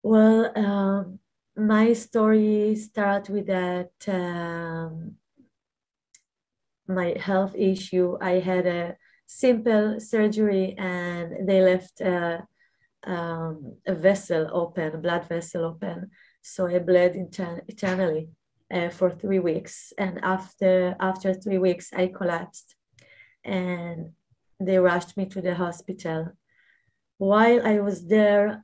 Well, my story starts with that my health issue. I had a simple surgery and they left a vessel open, a blood vessel open. So I bled internally for 3 weeks. And after 3 weeks, I collapsed and they rushed me to the hospital. While I was there,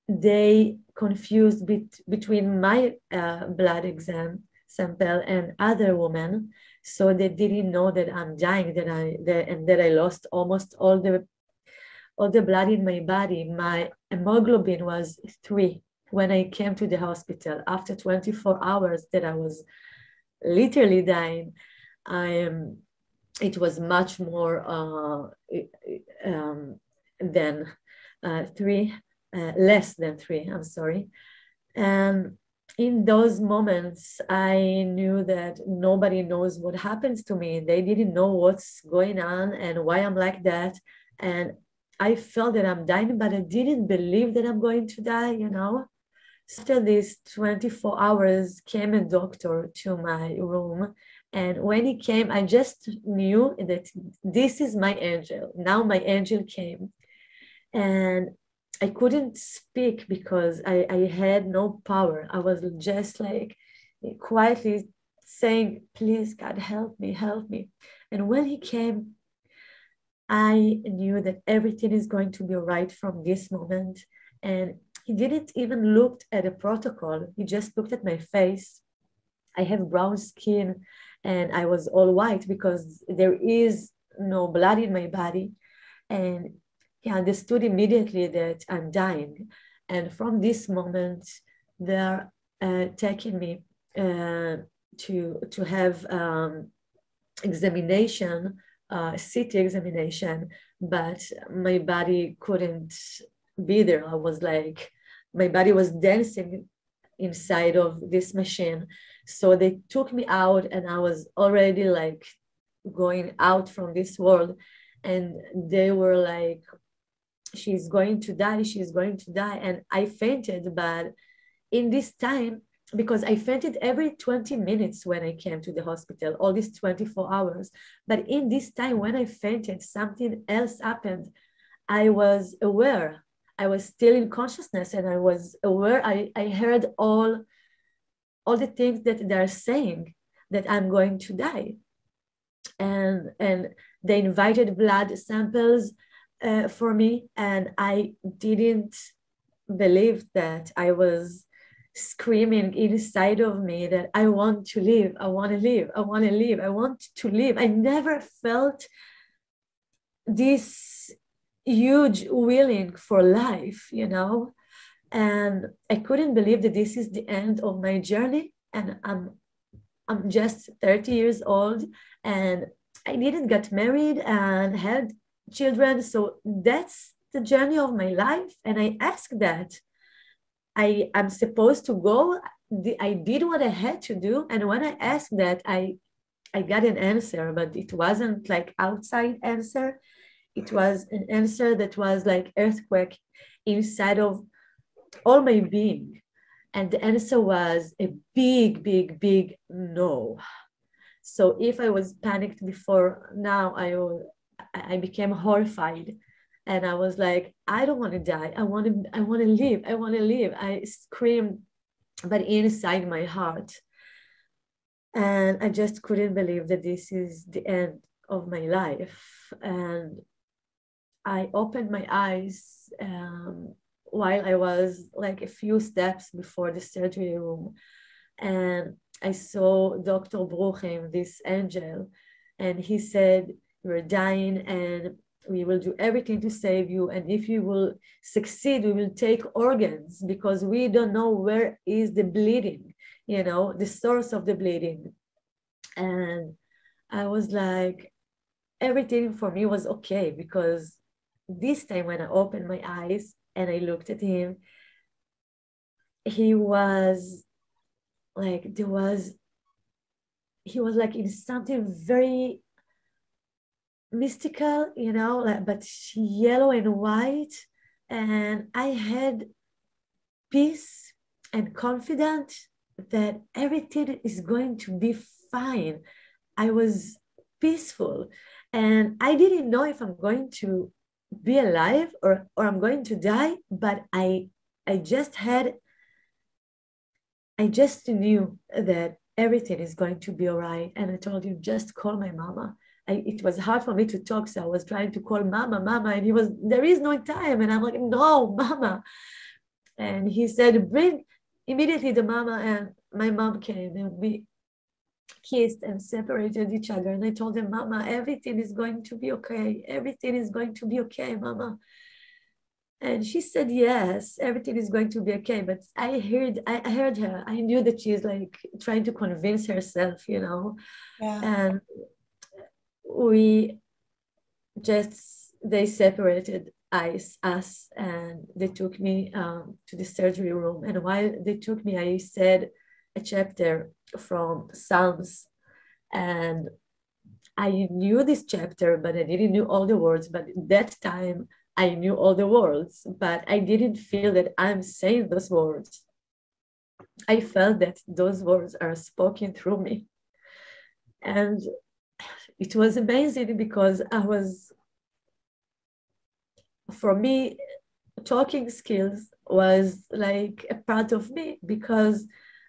they confused between my blood exam sample and other women, so they didn't know that I'm dying, that I lost almost all the blood in my body. My hemoglobin was 3 when I came to the hospital after 24 hours that I was literally dying. It was much more than 3, less than 3, I'm sorry. And in those moments, I knew that nobody knows what happens to me. They didn't know what's going on and why I'm like that. And I felt that I'm dying, but I didn't believe that I'm going to die, you know. After these 24 hours came a doctor to my room. And when he came, I just knew that this is my angel. Now my angel came. And I couldn't speak because I had no power. I was just like quietly saying, please, God, help me, help me. And when he came, I knew that everything is going to be right from this moment. And he didn't even look at the protocol. He just looked at my face. I have brown skin and I was all white because there is no blood in my body. And he understood immediately that I'm dying. And from this moment, they're taking me to have examination, CT examination, but my body couldn't be there. I was like, my body was dancing inside of this machine. So they took me out and I was already like going out from this world. And they were like, she's going to die, she's going to die. And I fainted, but in this time, because I fainted every 20 minutes when I came to the hospital, all these 24 hours. But in this time when I fainted, something else happened. I was aware. I was still in consciousness and I was aware. I heard all the things that they're saying, that I'm going to die. And they invited blood samples for me, and I didn't believe that. I was screaming inside of me that I want to live, I want to live, I want to live, I want to live. I never felt this huge willing for life, you know. And I couldn't believe that this is the end of my journey, and I'm just 30 years old and I didn't get married and had children. So that's the journey of my life. And I asked that. I'm supposed to go. I did what I had to do. And when I asked that, I got an answer, but it wasn't like outside answer. It was an answer that was like earthquake inside of all my being. And the answer was a big, big, big no. So if I was panicked before, now I became horrified. And I was like, I don't want to die. I want to live. I want to live. I screamed, but inside my heart. And I just couldn't believe that this is the end of my life. And I opened my eyes while I was like a few steps before the surgery room. And I saw Dr. Baruch, this angel, and he said, you're dying and we will do everything to save you. And if you will succeed, we will take organs because we don't know where is the bleeding, you know, the source of the bleeding. And I was like, everything for me was okay, because this time when I opened my eyes and I looked at him, he was like, he was like in something very mystical, you know, like, but yellow and white. And I had peace and confident that everything is going to be fine. I was peaceful, and I didn't know if I'm going to be alive or I'm going to die, but I just knew that everything is going to be all right. And I told him, just call my mama. It was hard for me to talk, so I was trying to call mama, and he was, there is no time. And I'm like, no, mama. And he said, bring immediately the mama, and my mom came, and we kissed and separated each other. And I told him, mama, everything is going to be okay. Everything is going to be okay, mama. And she said, yes, everything is going to be okay. But I heard her. I knew that she's like trying to convince herself, you know. Yeah. And they separated us, and they took me to the surgery room. And while they took me, I said a chapter from Psalms. And I knew this chapter, but I didn't know all the words. But that time, I knew all the words, but I didn't feel that I'm saying those words. I felt that those words are spoken through me. And it was amazing because for me, talking skills was like a part of me, because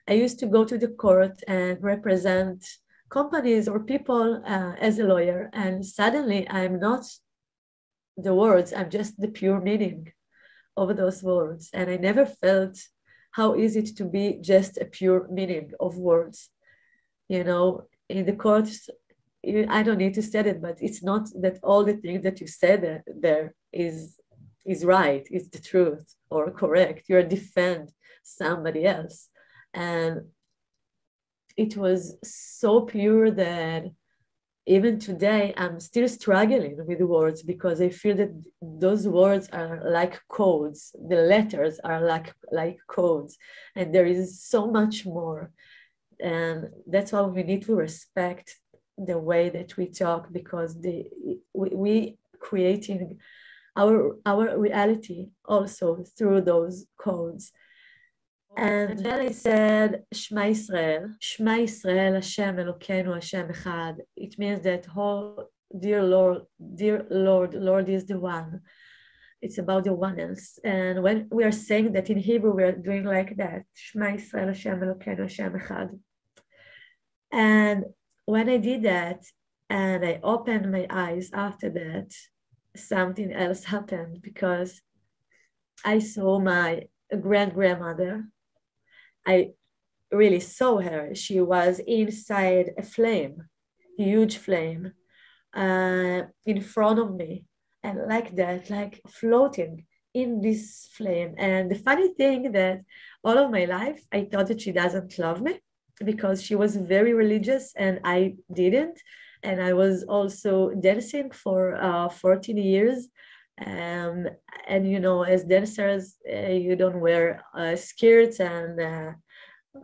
I used to go to the court and represent companies or people as a lawyer. And suddenly I'm not the words, I'm just the pure meaning of those words. And I never felt how easy it to be just a pure meaning of words. You know, in the courts, I don't need to say it, but it's not that all the things that you said there is right, is the truth or correct. You're defend somebody else. And it was so pure that even today, I'm still struggling with words, because I feel that those words are like codes. The letters are like codes, and there is so much more. And that's why we need to respect the way that we talk, because we creating our reality also through those codes. And then I said, Shema Yisrael, Shema Yisrael, Hashem Elokeinu, Hashem Echad. It means that, oh, dear Lord, Lord is the one. It's about the oneness. And when we are saying that in Hebrew, we are doing like that, Shema Yisrael, Hashem Elokeinu, Hashem Echad. And when I did that, and I opened my eyes after that, something else happened, because I saw my grandmother. I really saw her. She was inside a flame, a huge flame, in front of me, and like that, like floating in this flame. And the funny thing that all of my life, I thought that she doesn't love me, because she was very religious and I didn't. And I was also dancing for 14 years. And you know, as dancers, you don't wear skirts and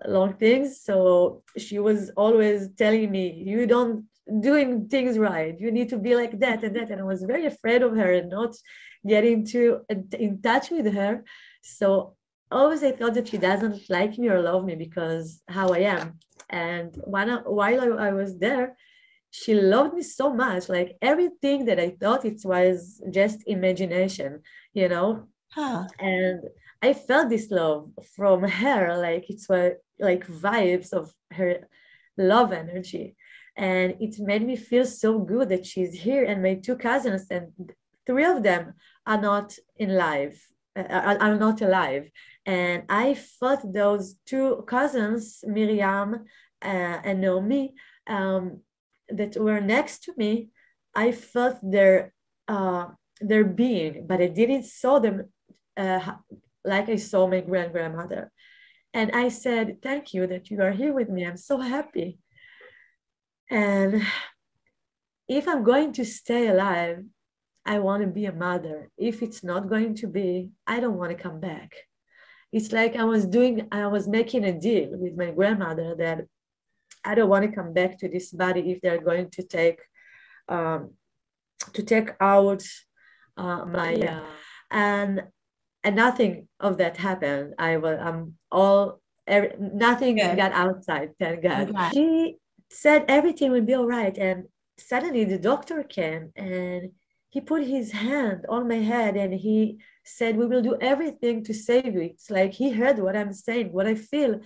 long things. So she was always telling me, you don't doing things right, you need to be like that and that. And I was very afraid of her and not getting in touch with her. So always I thought that she doesn't like me or love me because how I am. And while I was there, she loved me so much. Like everything that I thought it was just imagination, you know. And I felt this love from her, like it's like vibes of her love energy. And it made me feel so good that she's here. And my two cousins, and three of them are not are not alive. And I felt those two cousins, Miriam and Naomi, that were next to me. I felt their being, but I didn't saw them like I saw my grandmother. And I said, thank you that you are here with me. I'm so happy. And if I'm going to stay alive, I want to be a mother. If it's not going to be, I don't want to come back. It's like I was making a deal with my grandmother that I don't want to come back to this body if they're going to take out my and and nothing of that happened. Nothing got outside, thank God. She said everything will be all right. And suddenly the doctor came and he put his hand on my head and he said, we will do everything to save you. It's like he heard what I'm saying, what I feel.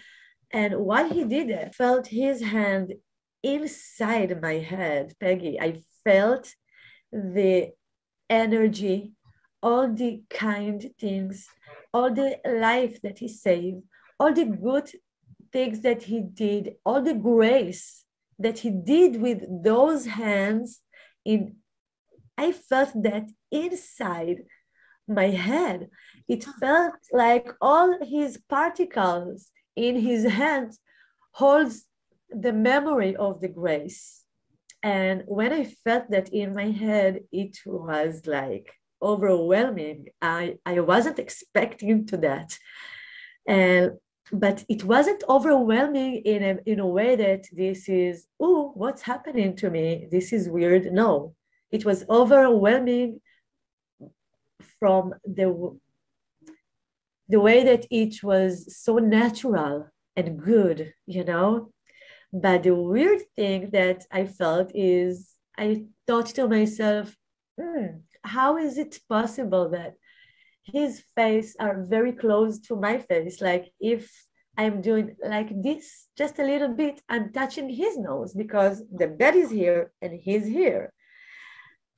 And while he did it, I felt his hand inside my head, Peggy. I felt the energy, all the kind things, all the life that he saved, all the good things that he did, all the grace that he did with those hands. I felt that inside my head. It felt like all his particles in his hands holds the memory of the grace. And when I felt that in my head, it was like overwhelming. I wasn't expecting to that. But it wasn't overwhelming in a way that this is, oh, what's happening to me? This is weird. No, it was overwhelming from the way that it was so natural and good, you know? But the weird thing that I felt is I thought to myself, how is it possible that his face are very close to my face? Like if I'm doing like this, just a little bit, I'm touching his nose because the bed is here and he's here.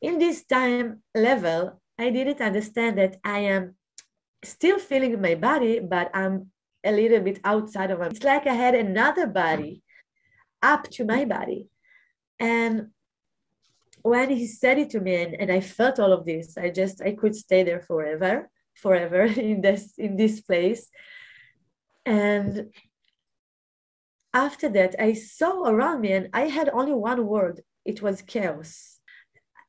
In this time level, I didn't understand that I am still feeling my body, but I'm a little bit outside of it. It's like I had another body up to my body. And when he said it to me and I felt all of this, I could stay there forever in this place. And after that, I saw around me and I had only one word. It was chaos.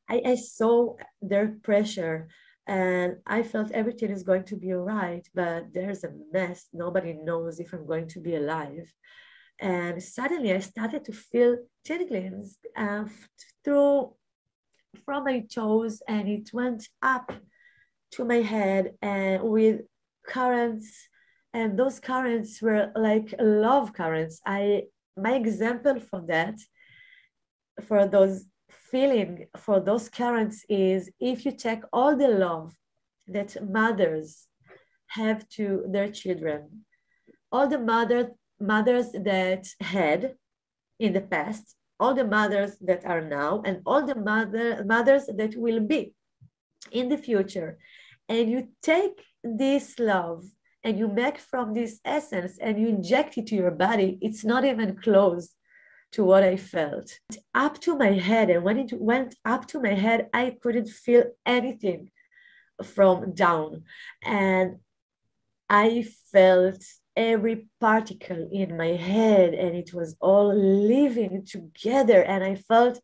I saw their pressure and I felt everything is going to be all right, but there's a mess. Nobody knows if I'm going to be alive. And suddenly I started to feel tinglings from my toes, and it went up to my head and with currents, and those currents were like love currents. My example for that, for those currents is if you take all the love that mothers have to their children, all the mothers that had in the past, all the mothers that are now, and all the mothers that will be in the future, and you take this love and you make from this essence and you inject it to your body, it's not even close to what I felt. Up to my head, and when it went up to my head, I couldn't feel anything from down. And I felt every particle in my head, and it was all living together. And I felt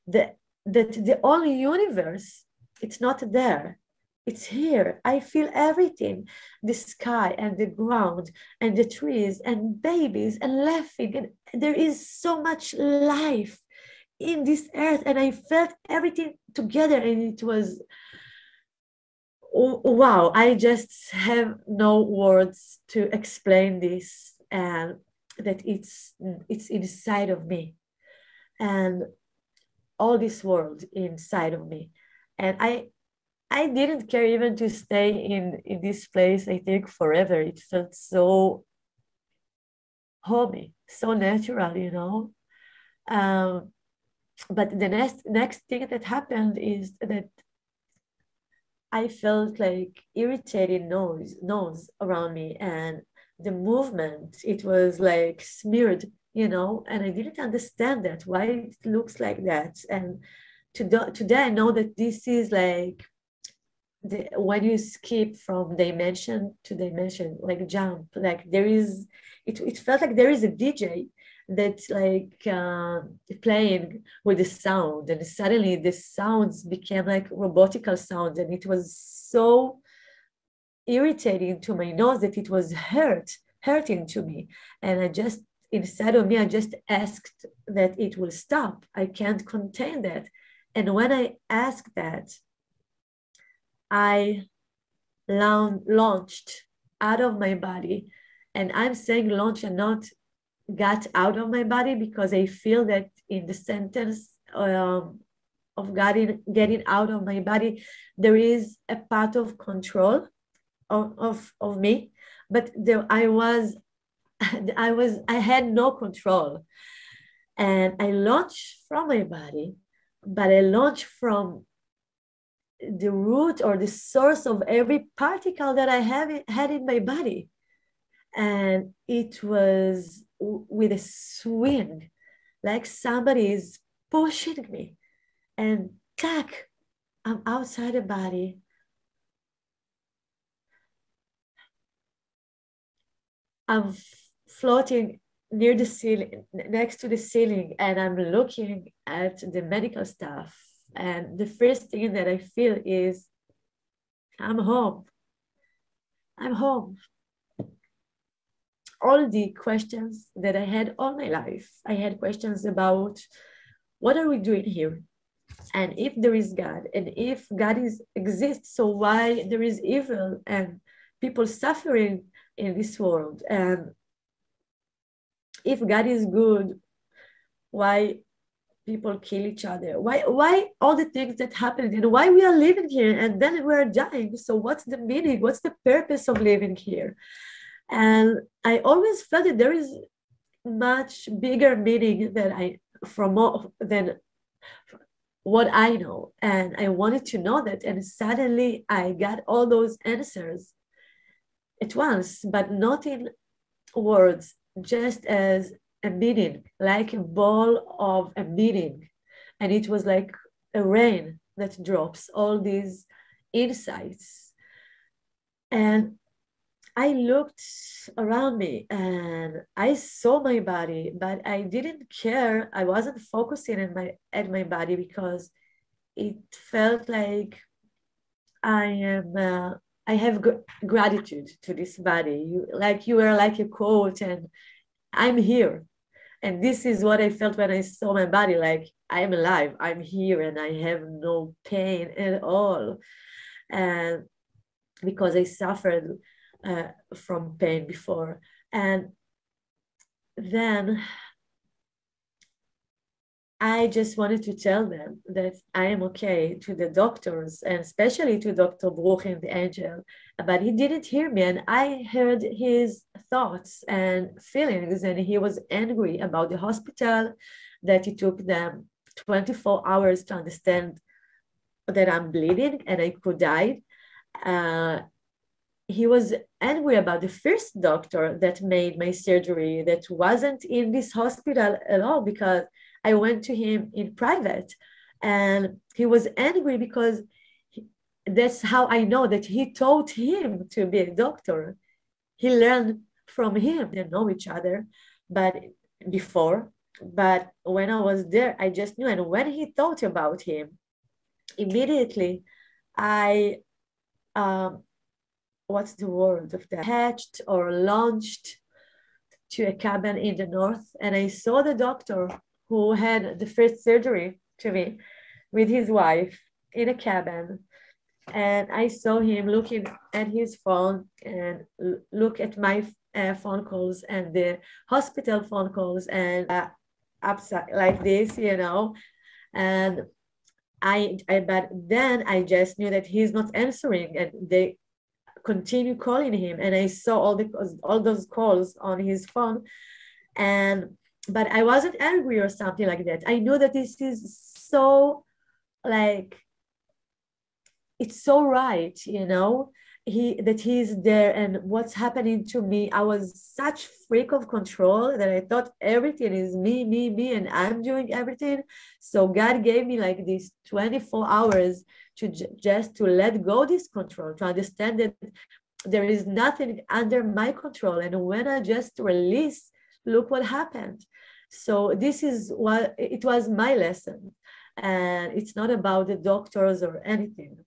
that the whole universe, it's not there. It's here. I feel everything, the sky and the ground and the trees and babies and laughing. And there is so much life in this earth. And I felt everything together. And it was, wow, I just have no words to explain this, and that it's inside of me and all this world inside of me. And I didn't care even to stay in this place, I think, forever. It felt so homey, so natural, you know. But the next thing that happened is that I felt like irritated nose around me, and the movement, it was like smeared, you know, and I didn't understand that, why it looks like that. And today I know that this is like when you skip from dimension to dimension, like jump, like there is, it felt like there is a DJ that's like playing with the sound, and suddenly the sounds became like robotical sounds, and it was so irritating to my nose that it was hurting to me. And inside of me, I just asked that it will stop. I can't contain that. And when I asked that, I launched out of my body. And I'm saying launch and not got out of my body, because I feel that in the sentence of getting out of my body, there is a part of control of me, but I had no control, and I launched from my body, but I launched from the root or the source of every particle that I had in my body. And it was with a swing, like somebody is pushing me, and tack, I'm outside the body. I'm floating near the ceiling, next to the ceiling, and I'm looking at the medical staff. And the first thing that I feel is, I'm home. I'm home. All the questions that I had all my life, I had questions about, what are we doing here? And if there is God, and if God exists, so why there is evil and people suffering in this world? And if God is good, why people kill each other? Why all the things that happen, and why we are living here and then we're dying? So what's the meaning? What's the purpose of living here? And I always felt that there is much bigger meaning than what I know. And I wanted to know that. And suddenly I got all those answers at once, but not in words, just as a meaning, like a ball of a meaning. And it was like a rain that drops all these insights. And I looked around me and I saw my body, but I didn't care. I wasn't focusing at my body, because it felt like I have gratitude to this body. You were like a quote, and I'm here. And this is what I felt when I saw my body, like I'm alive, I'm here, and I have no pain at all. And because I suffered from pain before. And then I just wanted to tell them that I am okay, to the doctors, and especially to Dr. Baruch and the angel. But he didn't hear me, and I heard his thoughts and feelings, and he was angry about the hospital, that it took them 24 hours to understand that I'm bleeding and I could die. He was angry about the first doctor that made my surgery, that wasn't in this hospital at all, because I went to him in private. And he was angry because that's how I know that he taught him to be a doctor. He learned from him. They know each other, but when I was there, I just knew. And when he thought about him, immediately I what's the word of that? Hatched or launched to a cabin in the north. And I saw the doctor who had the first surgery to me with his wife in a cabin. And I saw him looking at his phone and look at my phone calls and the hospital phone calls, and upside like this, And but then I just knew that he's not answering, and they continue calling him, and I saw all those calls on his phone. But I wasn't angry or something like that. I knew that this is so, like, it's so right, that he's there, and what's happening to me. I was such freak of control that I thought everything is me, and I'm doing everything. So God gave me like these 24 hours to just to let go this control, to understand that there is nothing under my control. And when I just release, look what happened. So this is what it was, my lesson. And it's not about the doctors or anything.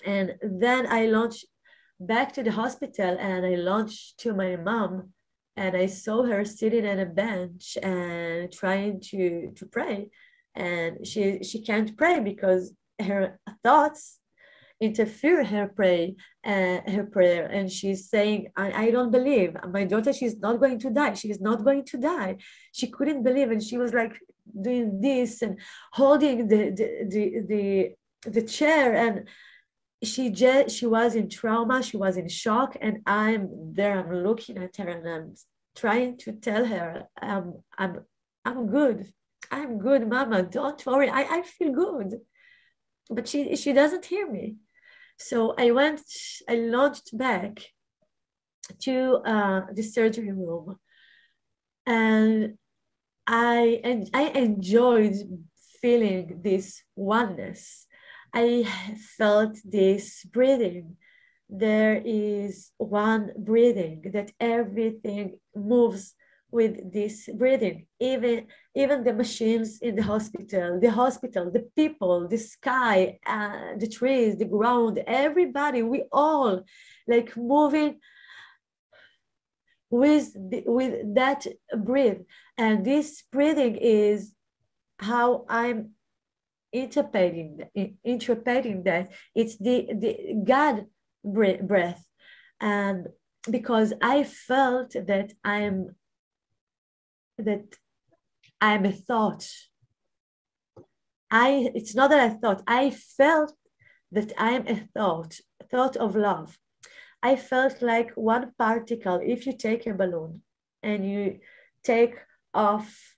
And then I launched back to the hospital, and I launched to my mom, and I saw her sitting on a bench and trying to pray. And she can't pray because her thoughts interfere her prayer, and she's saying, I don't believe my daughter, she's not going to die, she's not going to die. She couldn't believe, and she was like doing this and holding the chair, and she was in trauma, she was in shock, and I'm there, I'm looking at her, and I'm trying to tell her, I'm good, I'm good, mama, don't worry, I feel good. But she doesn't hear me. So I launched back to the surgery room, and I enjoyed feeling this oneness. I felt this breathing. There is one breathing, that everything moves with this breathing. Even the machines in the hospital, the people, the sky, the trees, the ground, everybody, we all like moving with that breath. And this breathing is how I'm interpreting that it's the God breath. And because I felt that I'm a thought. It's not that I thought, I felt that I am a thought of love. I felt like one particle. If you take a balloon and you take off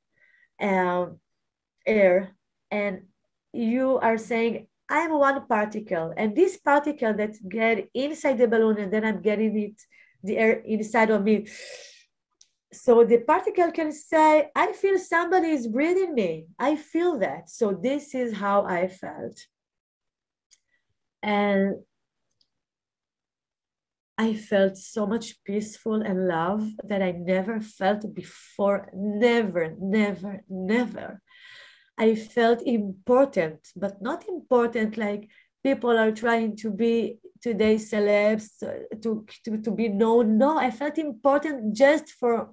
air, and you are saying, I'm one particle, and this particle that get inside the balloon, and then I'm getting the air inside of me. So the particle can say, I feel somebody is breathing me. I feel that. So this is how I felt. And I felt so much peaceful and love that I never felt before. Never, never, never. I felt important, but not important like people are trying to be today celebs, to be known. No, I felt important just for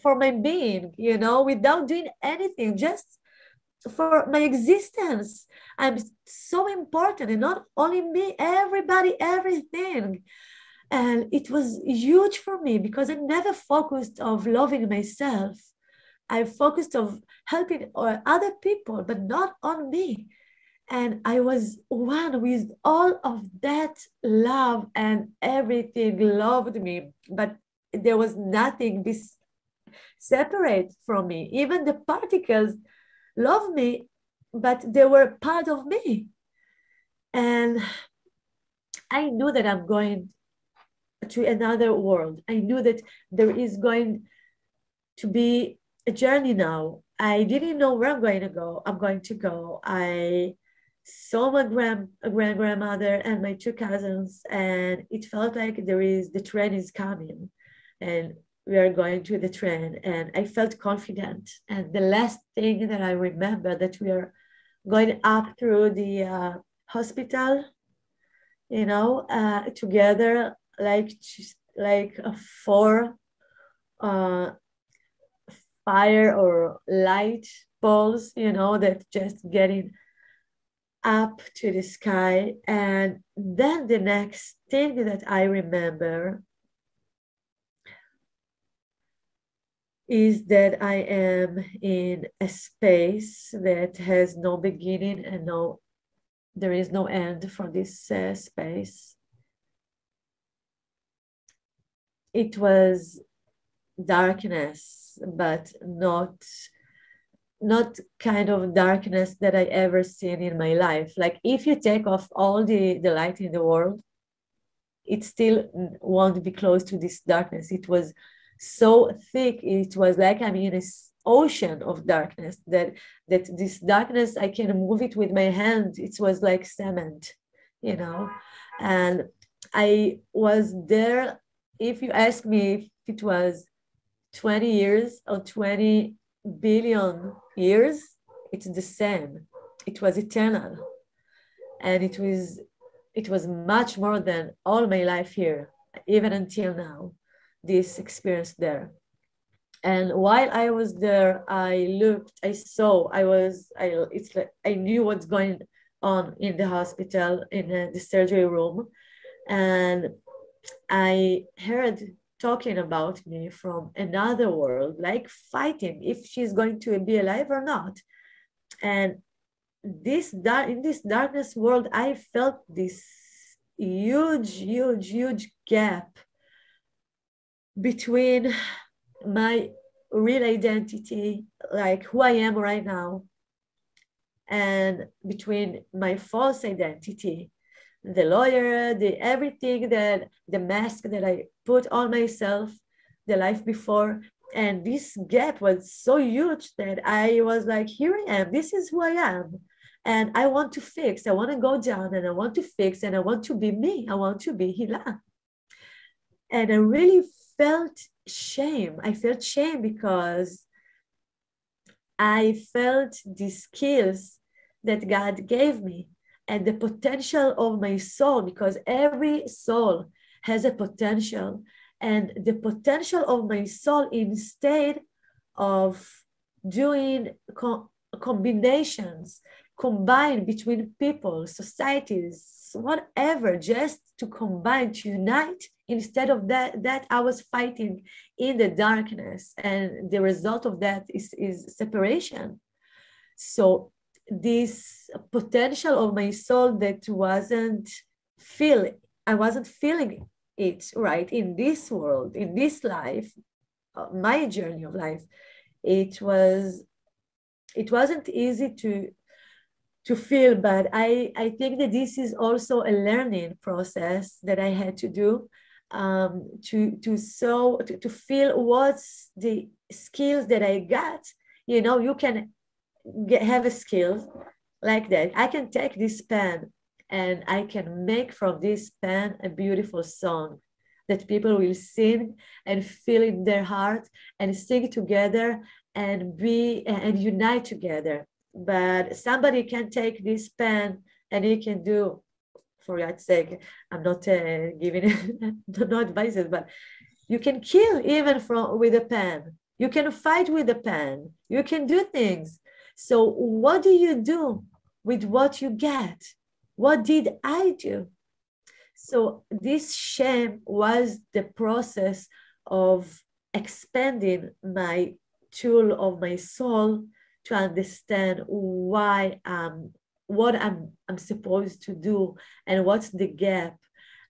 my being, without doing anything, just for my existence. I'm so important, and not only me, everybody, everything. And it was huge for me because I never focused of loving myself. I focused of helping other people, but not on me. And I was one with all of that love, and everything loved me, but there was nothing separate from me. Even the particles loved me, but they were part of me. And I knew that I'm going to another world. I knew that there is going to be a journey now. I didn't know where I'm going to go. I saw my grandmother and my two cousins, and it felt like the train is coming, and we are going to the train, and I felt confident. And the last thing that I remember, that we are going up through the hospital, together, like a four fire or light poles, that just getting up to the sky. And then the next thing that I remember is that I am in a space that has no beginning and there is no end for this space. It was darkness, but not kind of darkness that I ever seen in my life. Like if you take off all the light in the world, it still won't be close to this darkness. It was so thick. It was like I'm in an ocean of darkness, that this darkness, I can move it with my hand. It was like cement, and I was there. If you ask me if it was 20 years or 20 billion years, it's the same. It was eternal. And it was much more than all my life here, even until now, this experience there. And while I was there, I looked, I saw, it's like I knew what's going on in the hospital, in the surgery room, and I heard talking about me from another world, like fighting if she's going to be alive or not. And in this darkness world, I felt this huge gap between my real identity, like who I am right now, and between my false identity, the lawyer, the everything, that the mask that I put on myself the life before. And this gap was so huge that I was like, here I am, this is who I am. And I want to fix, I want to go down, and I want to fix, and I want to be me. I want to be Hila. And I really felt shame. I felt shame because I felt the skills that God gave me and the potential of my soul, because every soul has a potential. And the potential of my soul, instead of doing combinations, combine between people, societies, whatever, just to combine, to unite, instead of that I was fighting in the darkness. And the result of that is separation. So this potential of my soul that I wasn't feeling it right in this world, in this life, my journey of life. It wasn't easy to feel, but I think that this is also a learning process that I had to do, to feel what's the skills that I got. You can have a skill like that. I can take this pen and I can make from this pen a beautiful song that people will sing and feel in their heart and sing together and unite together. But somebody can take this pen and he can do, for God's sake, I'm not giving no advices, but you can kill even with a pen. You can fight with a pen. You can do things. So what do you do with what you get? What did I do? So this shame was the process of expanding my tool of my soul to understand what I'm supposed to do and what's the gap.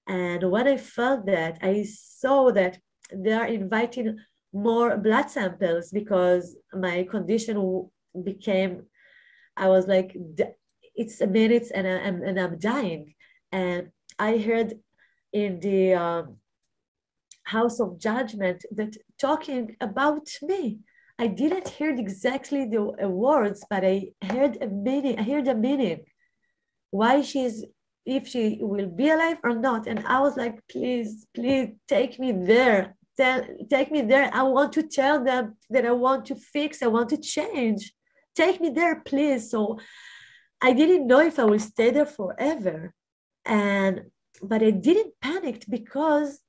And when I felt that, I saw that they are inviting more blood samples because my condition became, I was like, it's a minute and I'm dying. And I heard in the house of judgment that talking about me. I didn't hear exactly the words, but I heard a meaning. Why if she will be alive or not. And I was like, please take me there. Take me there. I want to tell them that I want to fix, I want to change. Take me there, please. So I didn't know if I will stay there forever. But I didn't panic because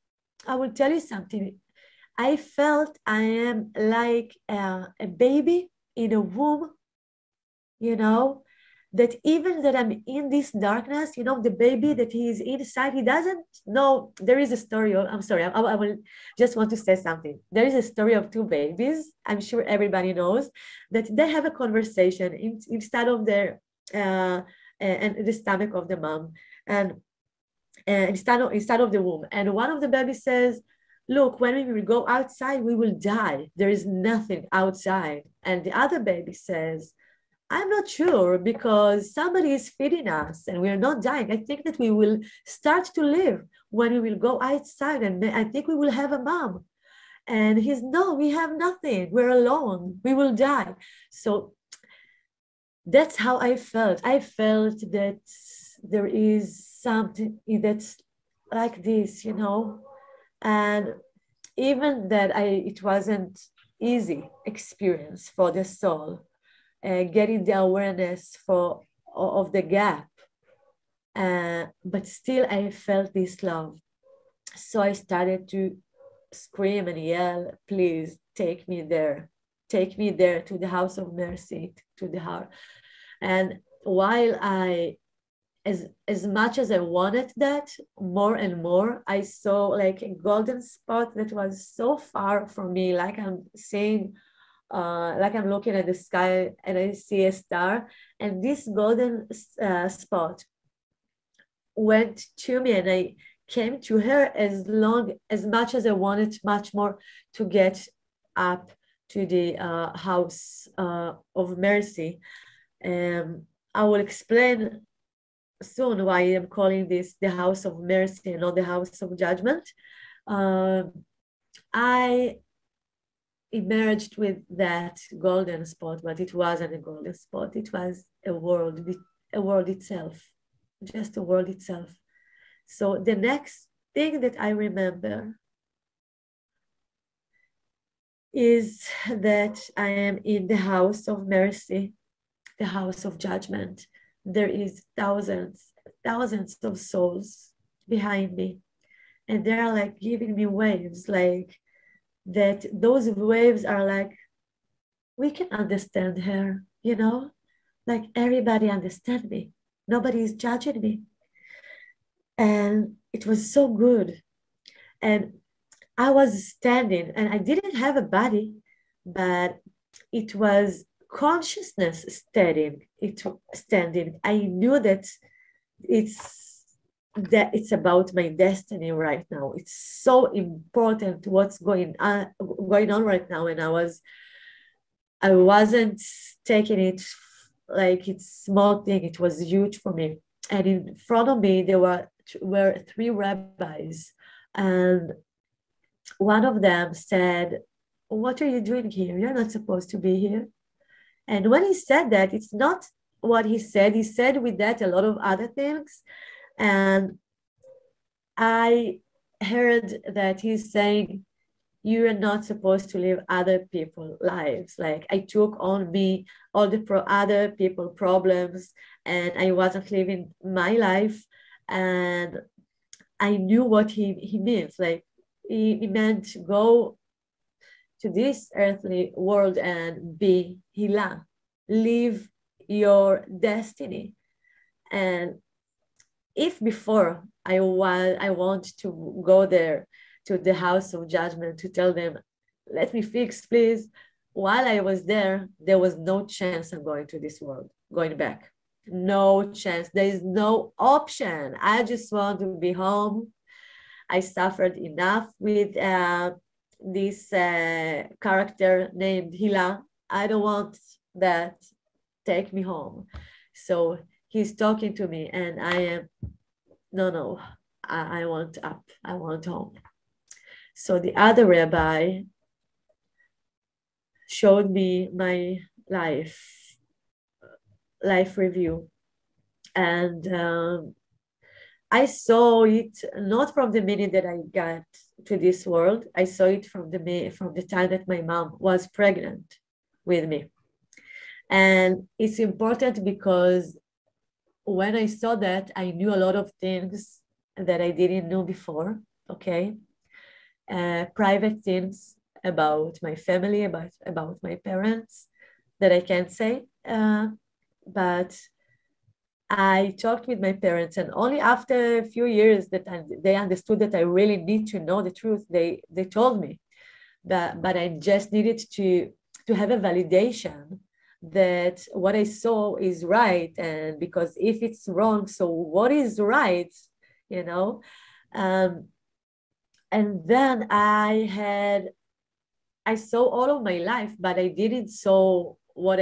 I will tell you something. I felt I am like a baby in a womb, that even that I'm in this darkness, the baby that he is inside, he doesn't know. There is a story of, I'm sorry, I will just want to say something. There is a story of two babies. I'm sure everybody knows that they have a conversation inside of their, and the stomach of the mom, and inside of the womb. And one of the babies says, look, when we will go outside, we will die. There is nothing outside. And the other baby says, I'm not sure because somebody is feeding us and we're not dying. I think that we will start to live when we will go outside and I think we will have a mom. And no, we have nothing. We're alone. We will die. So that's how I felt. I felt that there is something that's like this, and even that it wasn't easy experience for the soul. Getting the awareness of the gap. But still I felt this love. So I started to scream and yell, please take me there. Take me there to the house of mercy, to the heart. And while I as much as I wanted that, more and more, I saw like a golden spot that was so far from me, like I'm seeing, like I'm looking at the sky and I see a star, and this golden spot went to me, and I came to her as much as I wanted much more to get up to the house of mercy. I will explain soon why I'm calling this the house of mercy and not the house of judgment. I emerged with that golden spot, but it wasn't a golden spot. It was a world itself, just a world itself. So the next thing that I remember is that I am in the house of mercy, the house of judgment. There is thousands of souls behind me, and they're like giving me waves, like that. Those waves are like, we can understand her, you know, like everybody understand me. Nobody is judging me. And it was so good. And I was standing, and I didn't have a body, but it was consciousness standing. I knew that it's about my destiny right now. It's so important what's going on right now, and I wasn't taking it like it's small thing. It was huge for me. And in front of me there were three rabbis, and one of them said, "What are you doing here? You're not supposed to be here." And when he said that, it's not what he said. He said with that a lot of other things. And I heard that he's saying, you are not supposed to live other people's lives. Like, I took on me all the other people problems, and I wasn't living my life. And I knew what he means. Like, he meant go to this earthly world and be Hila, live your destiny. And if before I want to go there to the house of judgment to tell them, let me fix, please. While I was there was no chance I'm going to this world, going back. No chance. There is no option. I just want to be home. I suffered enough with this character named Hila. I don't want that. Take me home. So he's talking to me, and I am, no, I want up. I want home. So the other rabbi showed me my life review, and I saw it not from the minute that I got to this world. I saw it from the time that my mom was pregnant with me. And it's important because when I saw that, I knew a lot of things that I didn't know before, okay? Private things about my family, about my parents that I can't say. But I talked with my parents, and only after a few years that they understood that I really need to know the truth, they told me. But I just needed to have a validation that what I saw is right. And because if it's wrong, so what is right, you know? And then I saw all of my life, but I didn't saw what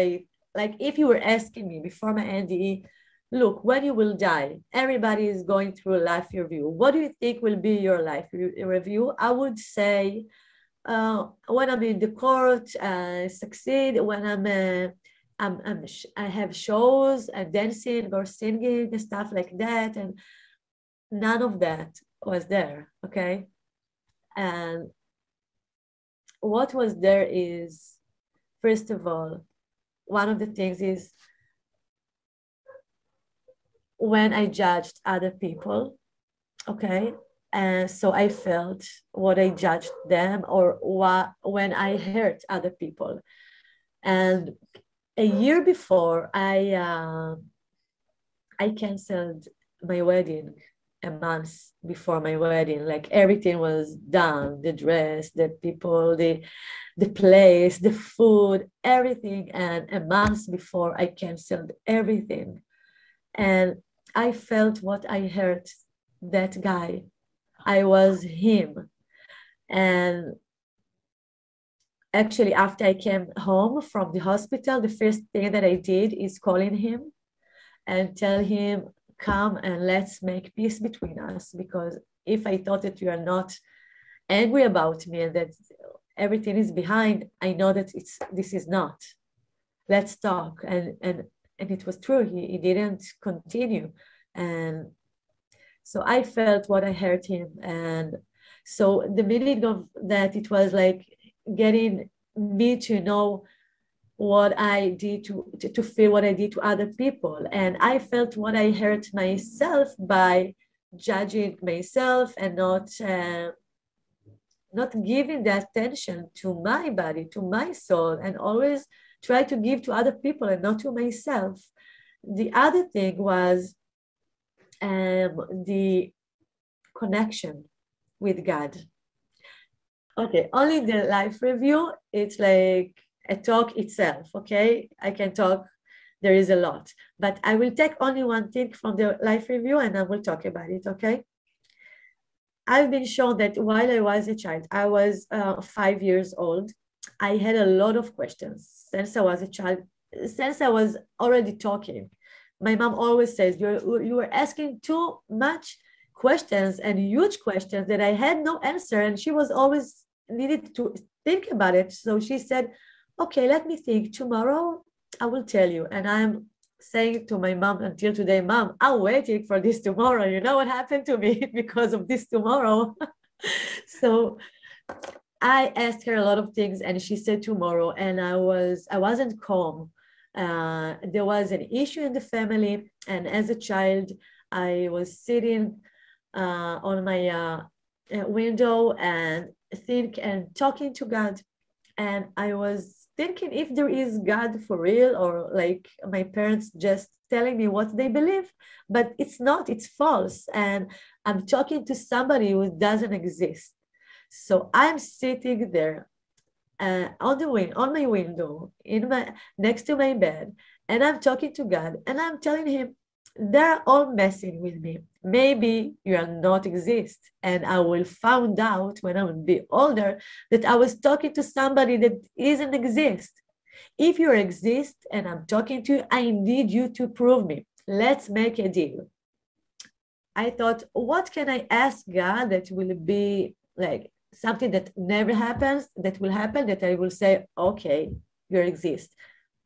like if you were asking me before my NDE, look, when you will die, everybody is going through a life review. What do you think will be your life review? I would say when I'm in the court, succeed. When I have shows and dancing or singing and stuff like that, and none of that was there, okay? And what was there is, first of all, one of the things is when I judged other people, okay? And so I felt what I judged them, or when I hurt other people. And a year before, I I canceled my wedding a month before my wedding. Like everything was done, the dress, the people, the place, the food, everything. And a month before I canceled everything. And I felt what I heard that guy. I was him. And actually, after I came home from the hospital, the first thing that I did is calling him and tell him, come and let's make peace between us. Because if I thought that you are not angry about me and that everything is behind, I know that this is not. Let's talk. And it was true. He didn't continue. And so I felt what I heard him. And so the meaning of that, it was like getting me to know what I did to feel what I did to other people. And I felt what I hurt myself by judging myself and not giving the attention to my body, to my soul, and always try to give to other people and not to myself. The other thing was the connection with God. Okay, only the life review, it's like a talk itself, okay? I can talk, there is a lot, but I will take only one thing from the life review and I will talk about it, okay? I've been shown that while I was a child, I was 5 years old, I had a lot of questions since I was a child, since I was already talking. My mom always says, you were asking too much questions and huge questions that I had no answer. And she was always needed to think about it. So she said, okay, let me think. Tomorrow I will tell you. And I'm saying to my mom until today, Mom, I'm waiting for this tomorrow. You know what happened to me because of this tomorrow? So I asked her a lot of things and she said tomorrow, and I wasn't calm. There was an issue in the family, and as a child, I was sitting on my window and talking to God, and I was thinking if there is God for real, or like my parents just telling me what they believe, but it's not, it's false, and I'm talking to somebody who doesn't exist. So I'm sitting there on my window, next to my bed, and I'm talking to God, and I'm telling him, they're all messing with me. Maybe you are not exist, and I will find out when I will be older that I was talking to somebody that isn't exist. If you exist and I'm talking to you, I need you to prove me. Let's make a deal. I thought, what can I ask God that will be like something that never happens, that will happen, that I will say, okay, you exist.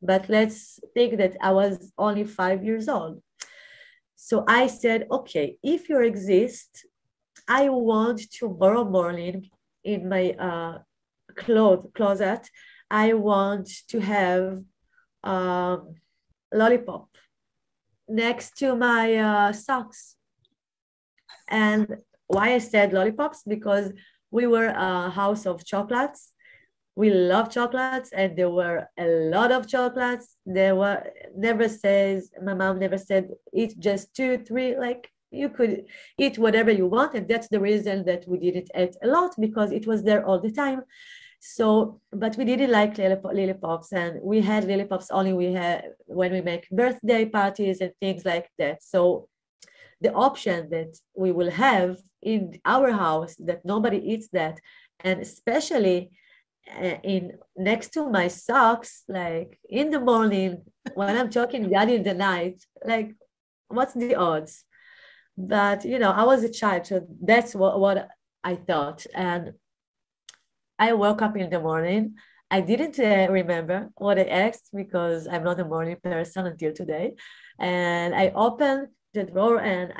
But let's think that I was only 5 years old. So I said, okay, if you exist, I want tomorrow morning in my closet, I want to have lollipop next to my socks. And why I said lollipops? Because we were a house of chocolates. We love chocolates, and there were a lot of chocolates. There were my mom never said, eat just 2, 3, like you could eat whatever you want. And that's the reason that we didn't eat a lot, because it was there all the time. So, but we didn't like lollipops, and we had lollipops only when we make birthday parties and things like that. So the option that we will have in our house that nobody eats that, and especially in next to my socks, like in the morning when I'm talking God in the night, like what's the odds? But I was a child, so that's what I thought. And I woke up in the morning. I didn't remember what I asked because I'm not a morning person until today. And I opened the drawer and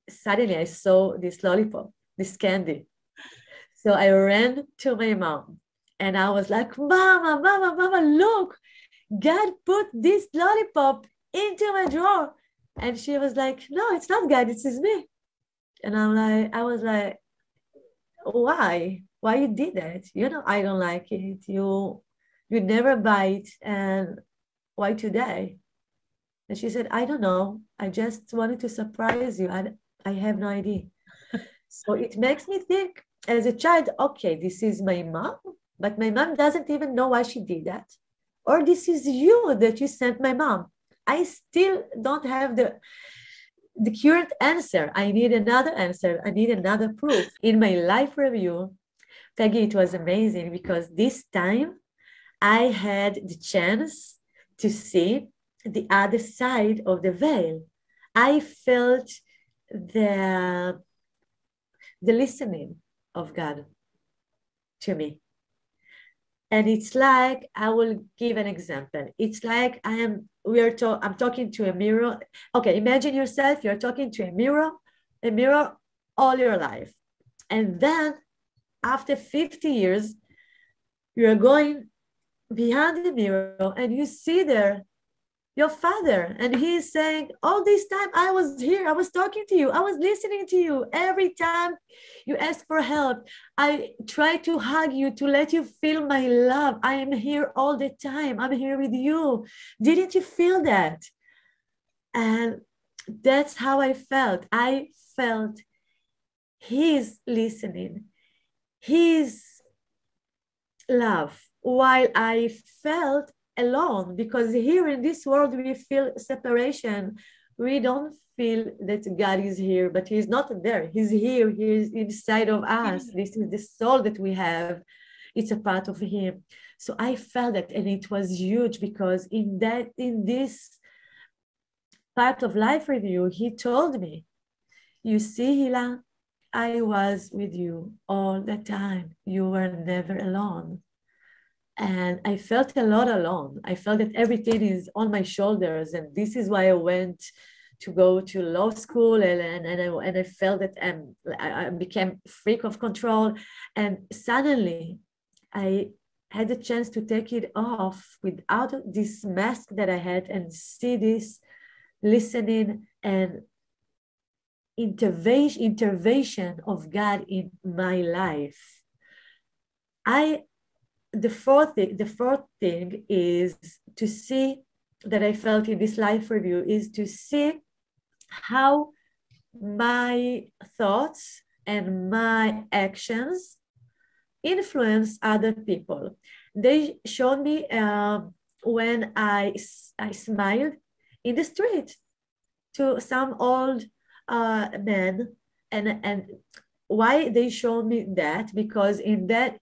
suddenly I saw this lollipop, this candy. So I ran to my mom and I was like, Mama, Mama, Mama, look, God put this lollipop into my drawer. And she was like, no, it's not God, it's me. And I was like, why you did that? I don't like it. You never buy it, and why today? And she said, I don't know. I just wanted to surprise you. I have no idea. So it makes me think as a child, okay, this is my mom, but my mom doesn't even know why she did that. Or this is you that you sent my mom. I still don't have the current answer. I need another answer. I need another proof. In my life review, Peggy, it was amazing because this time I had the chance to see the other side of the veil. I felt the listening of God to me. And it's like, I will give an example. It's like I'm talking to a mirror. Okay, imagine yourself, you're talking to a mirror all your life. And then after 50 years, you're going behind the mirror and you see there your father, and he is saying, all this time I was here, I was talking to you, I was listening to you. Every time you ask for help, I try to hug you, to let you feel my love. I am here all the time, I'm here with you. Didn't you feel that? And that's how I felt his listening, his love, while I felt alone, because here in this world we feel separation. We don't feel that God is here, but he's not there. He's here, he's inside of us. This is the soul that we have. It's a part of him. So I felt that, and it was huge, because in this part of life review, he told me, you see, Hila, I was with you all the time. You were never alone. And I felt a lot alone. I felt that everything is on my shoulders. And this is why I went to go to law school. And I felt that I became freak of control. And suddenly I had the chance to take it off without this mask that I had, and see this listening and intervention of God in my life. The fourth thing is to see, that I felt in this life review, is to see how my thoughts and my actions influence other people. They showed me when I smiled in the street to some old men, and why they showed me that, because in that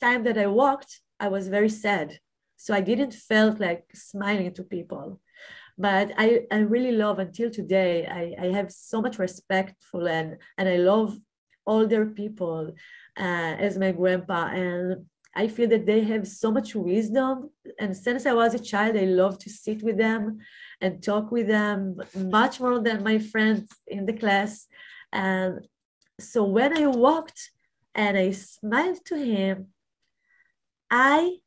time that I walked, I was very sad. So I didn't felt like smiling to people. But I really love, until today, I have so much respect for, and I love older people as my grandpa. And I feel that they have so much wisdom. And since I was a child, I love to sit with them and talk with them much more than my friends in the class. And so when I walked and I smiled to him, I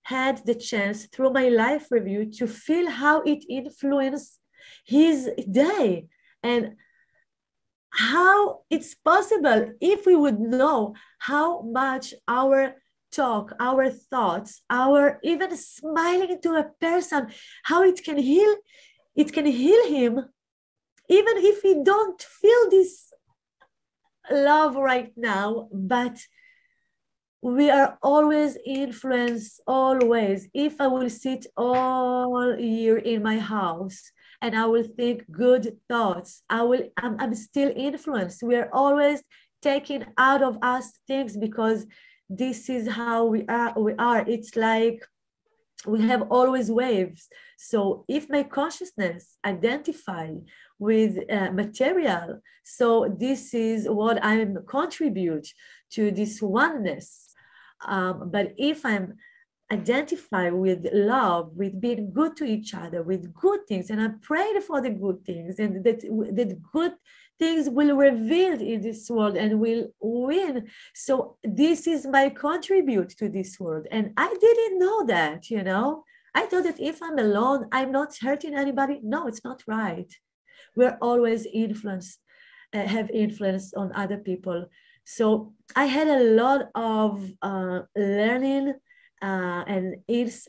had the chance through my life review to feel how it influenced his day, and how it's possible, if we would know how much our talk, our thoughts, our even smiling to a person, how it can heal him, even if we don't feel this love right now. But we are always influenced, always. If I will sit all year in my house and I will think good thoughts, I'm still influenced. We are always taking out of us things, because this is how we are. It's like we have always waves. So if my consciousness identify with material, so this is what I contribute to this oneness. But if I'm identify with love, with being good to each other, with good things, and I pray for the good things, and that good things will reveal in this world and will win. So this is my contribute to this world. And I didn't know that, I thought that if I'm alone, I'm not hurting anybody. No, it's not right. We're always have influence on other people. So I had a lot of learning and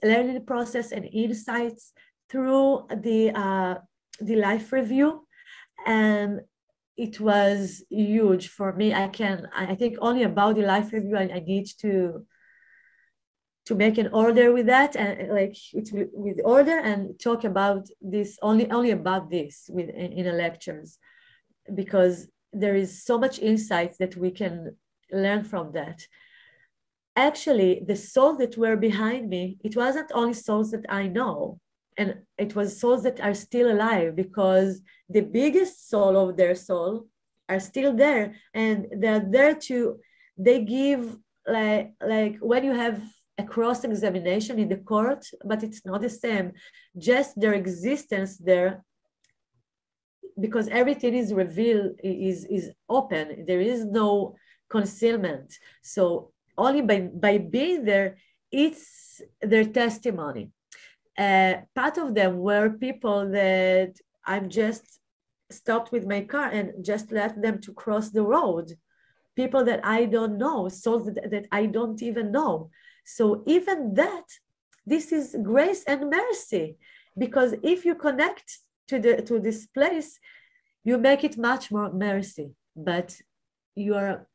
learning process and insights through the life review, and it was huge for me. I think only about the life review, I need to make an order with that, and like it's with order, and talk about this only about this in a lectures, because there is so much insight that we can learn from that. Actually, the souls that were behind me, it wasn't only souls that I know, and it was souls that are still alive, because the biggest soul of their soul are still there, and they're there to, they give like when you have a cross-examination in the court, but it's not the same, just their existence there, because everything is revealed, is open, there is no concealment. So only by being there, it's their testimony. Part of them were people that I'm just stopped with my car and just let them to cross the road, people that I don't know, souls that I don't even know. So even that, this is grace and mercy, because if you connect to this place, you make it much more mercy, but you are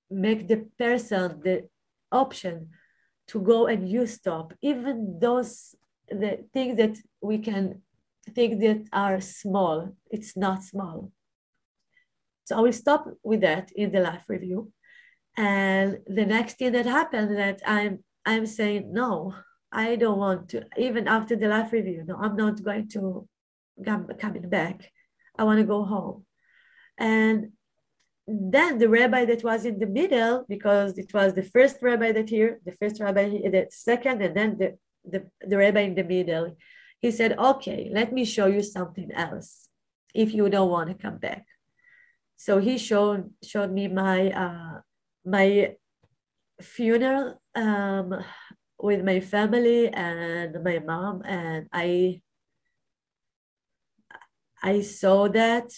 make the person the option to go, and you stop even those the things that we can think that are small. It's not small. So I will stop with that in the life review. And the next thing that happened, that I'm saying, no, I don't want to, even after the life review, no, I'm not going to coming back. I want to go home. And then the rabbi that was in the middle, because it was the first rabbi that here, the first rabbi, the second, and then the rabbi in the middle, he said, okay, let me show you something else if you don't want to come back. So he showed me my my funeral with my family and my mom, and I saw that.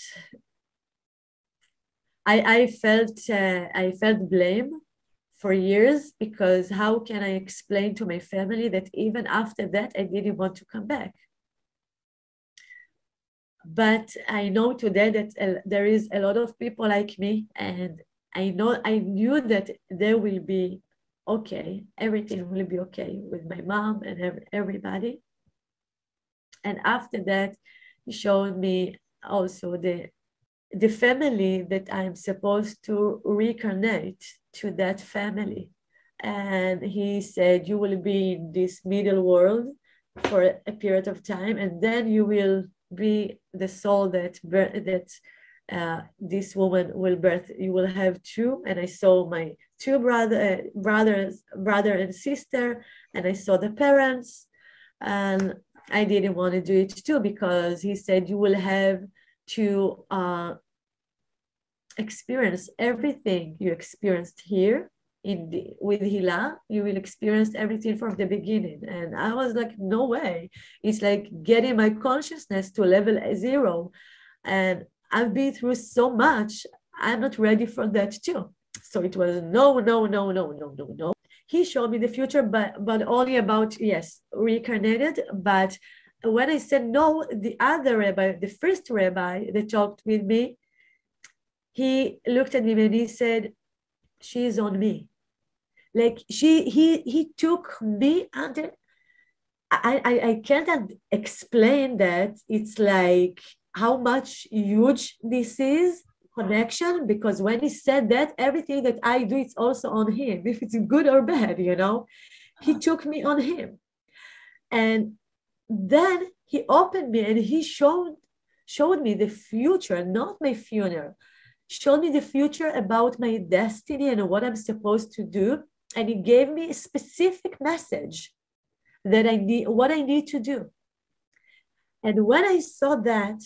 I felt blame for years, because how can I explain to my family that even after that I didn't want to come back? But I know today that there is a lot of people like me, and I knew that there will be okay, everything will be okay with my mom and everybody. And after that, he showed me also the family that I'm supposed to reincarnate to, that family. And he said, you will be in this middle world for a period of time, and then you will be the soul that this woman will birth. You will have two. And I saw my two brother and sister, and I saw the parents, and I didn't want to do it too, because he said you will have to experience everything you experienced here with Hila. You will experience everything from the beginning. And I was like, no way. It's like getting my consciousness to level 0. And I've been through so much. I'm not ready for that too. So it was no. He showed me the future, but only about, yes, reincarnated. But when I said no, the other rabbi, the first rabbi that talked with me, he looked at me and he said, she's on me. Like he took me under. I can't explain that. It's like how much huge this is connection, because when he said that, everything that I do, it's also on him, if it's good or bad, he took me on him. And then he opened me and he showed me the future, not my funeral, showed me the future about my destiny and what I'm supposed to do. And he gave me a specific message that I need, what I need to do. And when I saw that,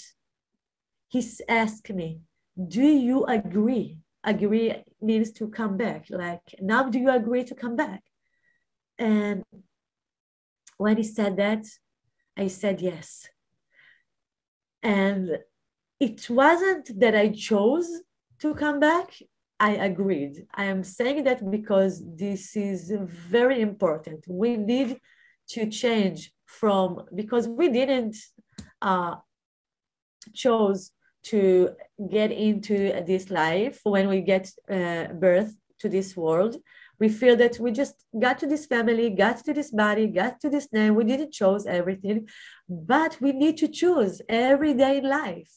he asked me, do you agree? Agree means to come back. Like, now do you agree to come back? And when he said that, I said yes. And it wasn't that I chose to come back. I agreed. I am saying that because this is very important. We need to change from, because we didn't chose to get into this life when we get birth to this world. We feel that we just got to this family, got to this body, got to this name. We didn't choose everything, but we need to choose every day in life.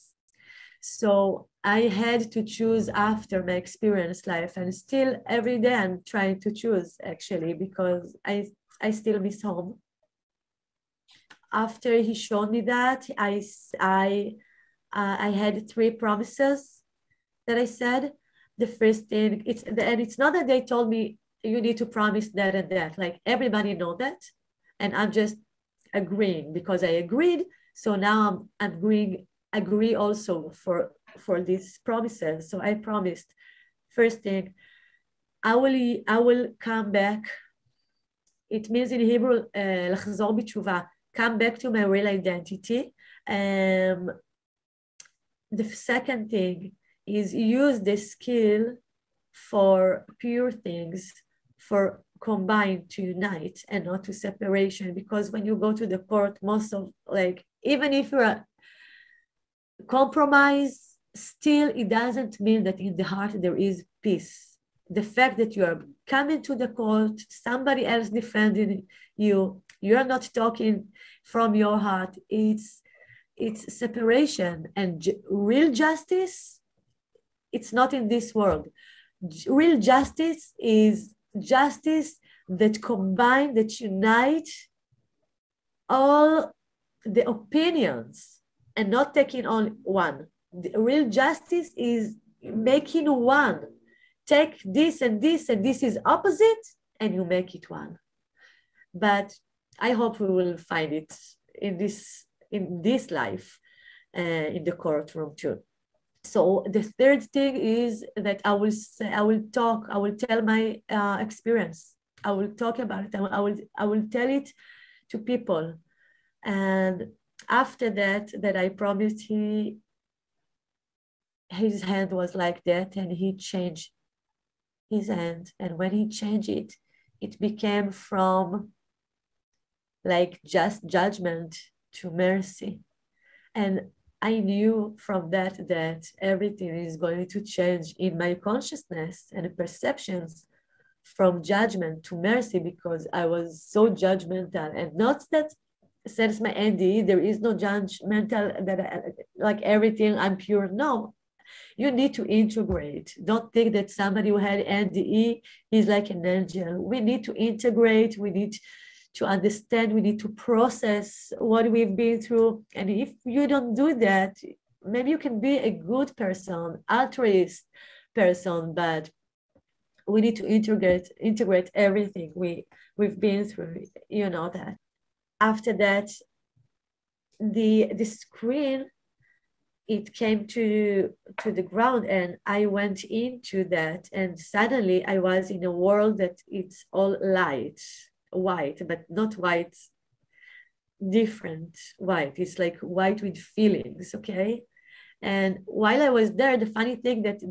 So I had to choose after my experience life, and still every day I'm trying to choose, actually, because I still miss home. After he showed me that, I had 3 promises that I said. The first thing, it's not that they told me you need to promise that and that. Like, everybody know that, and I'm just agreeing because I agreed. So now I'm agree also for these promises. So I promised, first thing, I will come back. It means in Hebrew, לחזור בתשובה, come back to my real identity. The second thing is use the skill for pure things, for combine to unite and not to separation. Because when you go to the court, most of, like, even if you're a compromise, still it doesn't mean that in the heart there is peace. The fact that you are coming to the court, somebody else defending you, you're not talking from your heart, it's separation. And real justice, it's not in this world. Real justice is justice that combine, that unite all the opinions and not taking on one. The real justice is making one. Take this and this and this is opposite, and you make it one. But I hope we will find it in this life, in the courtroom too. So the third thing is that I will tell my experience. I will talk about it. I will tell it to people. And after that I promised, his hand was like that, and he changed his hand. And when he changed it, it became from like just judgment to mercy. And I knew from that everything is going to change in my consciousness and perceptions, from judgment to mercy, because I was so judgmental. And not that since my NDE, there is no judgmental, that like everything I'm pure. No, you need to integrate. Don't think that somebody who had NDE is like an angel. We need to integrate. We need to understand. We need to process what we've been through. And if you don't do that, maybe you can be a good person, altruist person, but we need to integrate everything we've been through. You know that. After that, the screen, it came to the ground, and I went into that, and suddenly I was in a world that it's all light, white, but not white, different white. It's like white with feelings, okay? And while I was there, the funny thing that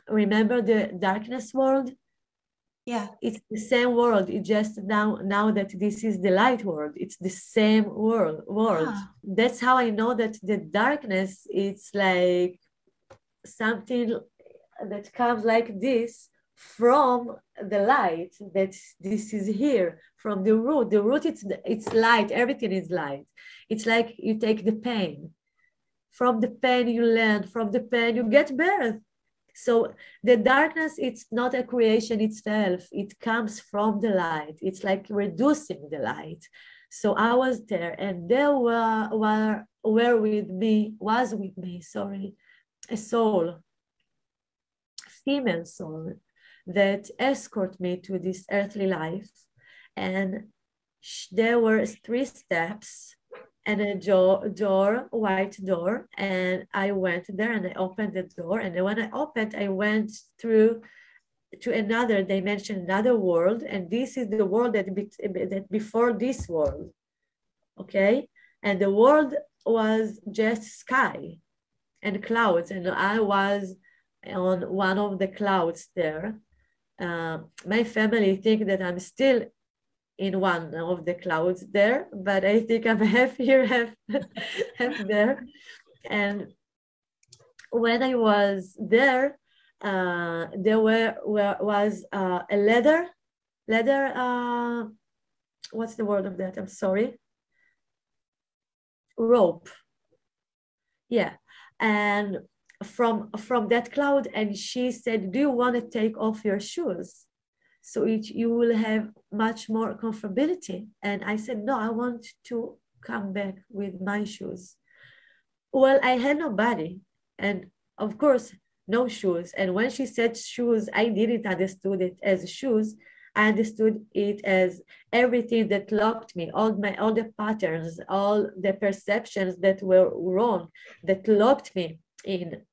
remember the darkness world? Yeah. It's the same world. It just now that this is the light world, it's the same world. Ah. That's how I know that the darkness, it's like something that comes like this from the light, that this is here from the root. The root, it's light. Everything is light. It's like you take the pain. From the pain you learn. From the pain you get birth. So the darkness, it's not a creation itself. It comes from the light. It's like reducing the light. So I was there, and there was with me, a soul, female soul, that escort me to this earthly life. And there were 3 steps and a door, white door. And I went there and I opened the door. And when I opened, I went through to another dimension, another world. And this is the world that before this world, okay? And the world was just sky and clouds. And I was on one of the clouds there. My family think that I'm still in one of the clouds there, but I think I'm half here, half there. And when I was there, there was a leather, what's the word of that? I'm sorry. Rope. Yeah. And from that cloud, and she said, do you want to take off your shoes? So you will have much more comfortability. And I said, no, I want to come back with my shoes. Well, I had nobody. And of course, no shoes. And when she said shoes, I didn't understood it as shoes. I understood it as everything that locked me, all the patterns, all the perceptions that were wrong, that locked me in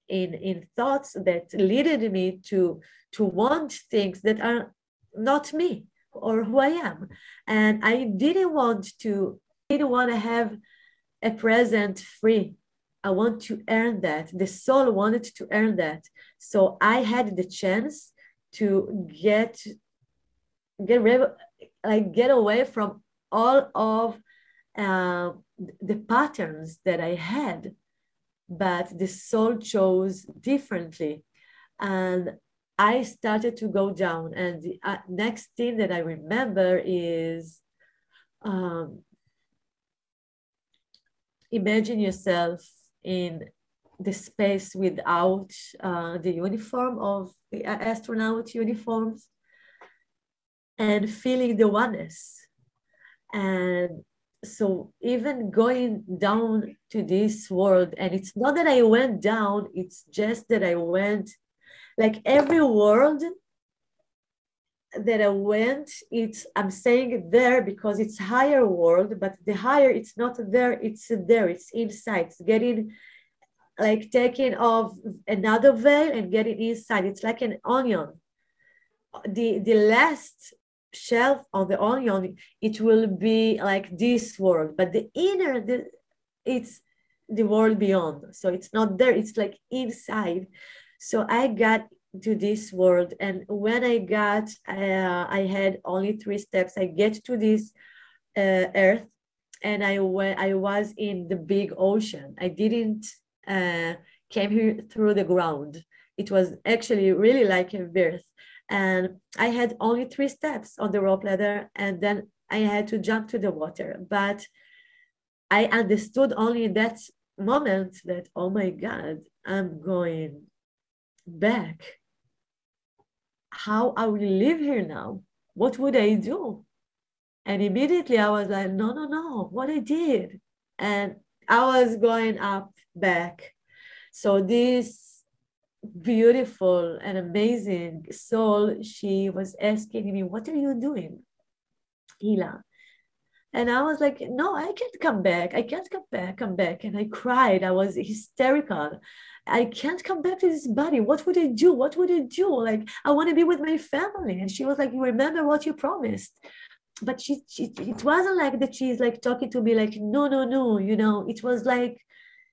thoughts that led me to want things that are not me or who I am. And I didn't want to have a present free. I want to earn that. The soul wanted to earn that. So I had the chance to get away from all of the patterns that I had, but the soul chose differently. And I started to go down. And the next thing that I remember is, imagine yourself in the space without the uniform of the astronaut uniforms, and feeling the oneness. And so even going down to this world, and it's not that I went down, it's just that I went, like every world that I went, I'm saying there because it's higher world, but the higher, it's not there, it's inside. It's getting like taking off another veil and getting inside. It's like an onion. The last shelf on the onion, it will be like this world, but the inner, it's the world beyond. So it's not there, it's like inside. So I got to this world, and when I had only 3 steps. I get to this earth, and I was in the big ocean. I didn't came here through the ground. It was actually really like a birth. And I had only 3 steps on the rope ladder, and then I had to jump to the water. But I understood only in that moment that, oh my God, I'm going back. How I will live here now? What would I do? And immediately I was like, no, what I did. And I was going up back. So this beautiful and amazing soul, she was asking me, what are you doing, Hila? And I was like, no, I can't come back. I can't come back. And I cried. I was hysterical. I can't come back to this body. What would I do? What would I do? Like, I want to be with my family. And she was like, you remember what you promised. But it wasn't like that she's like talking to me like, no, you know, it was like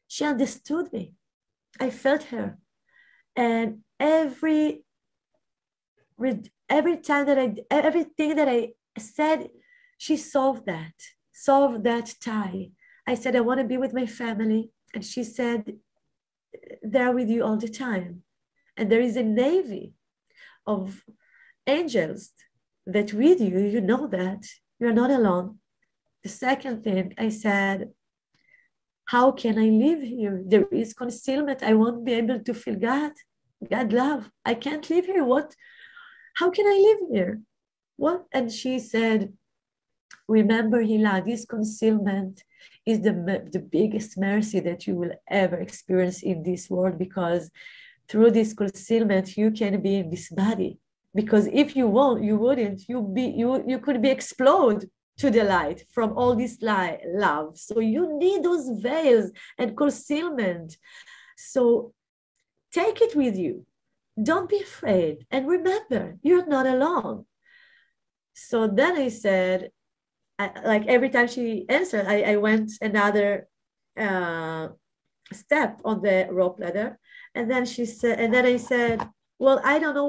she understood me. I felt her. And everything that I said, she solved that tie. I said, I want to be with my family. And she said, they're with you all the time. And there is a navy of angels that with you, you know that you're not alone. The second thing I said, how can I live here? There is concealment. I won't be able to feel God love. I can't live here. How can I live here? What? And she said, remember, Hila, this concealment is the biggest mercy that you will ever experience in this world, because through this concealment, you can be in this body. Because if you wouldn't, you could be explode to the light from all this love. So you need those veils and concealment. So take it with you. Don't be afraid. And remember, you're not alone. So then I said, like every time she answered, I went another step on the rope ladder. And then she said, and then I said, well, I don't know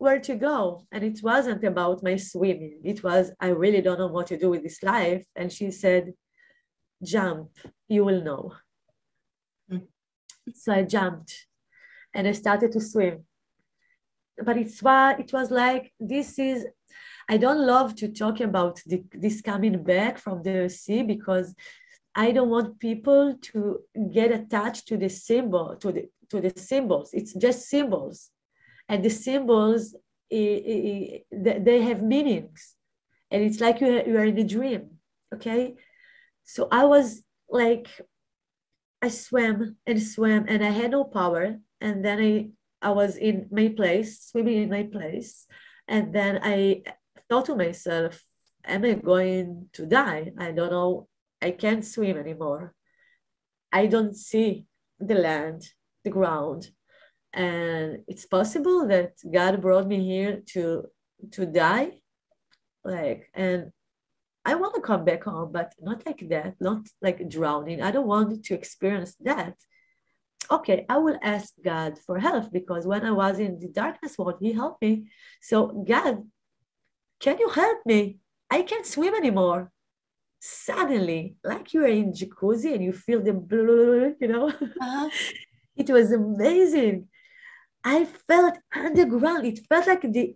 where to go. And it wasn't about my swimming. It was, I really don't know what to do with this life. And she said, jump, you will know. So I jumped and I started to swim. But it was like, this is, I don't love to talk about this coming back from the sea, because I don't want people to get attached to the symbol, to the symbols. It's just symbols. And the symbols, they have meanings. And it's like you are in a dream, okay? So I was like, I swam, and I had no power. And then I was in my place, swimming in my place. And then I thought to myself, am I going to die? I don't know. I can't swim anymore. I don't see the land, the ground. And it's possible that God brought me here to die. And I want to come back home, but not like that, not like drowning. I don't want to experience that. Okay, I will ask God for help, because when I was in the darkness world, he helped me. So God, can you help me? I can't swim anymore. Suddenly, like you are in jacuzzi and you feel the blue, It was amazing. I felt underground. It felt like the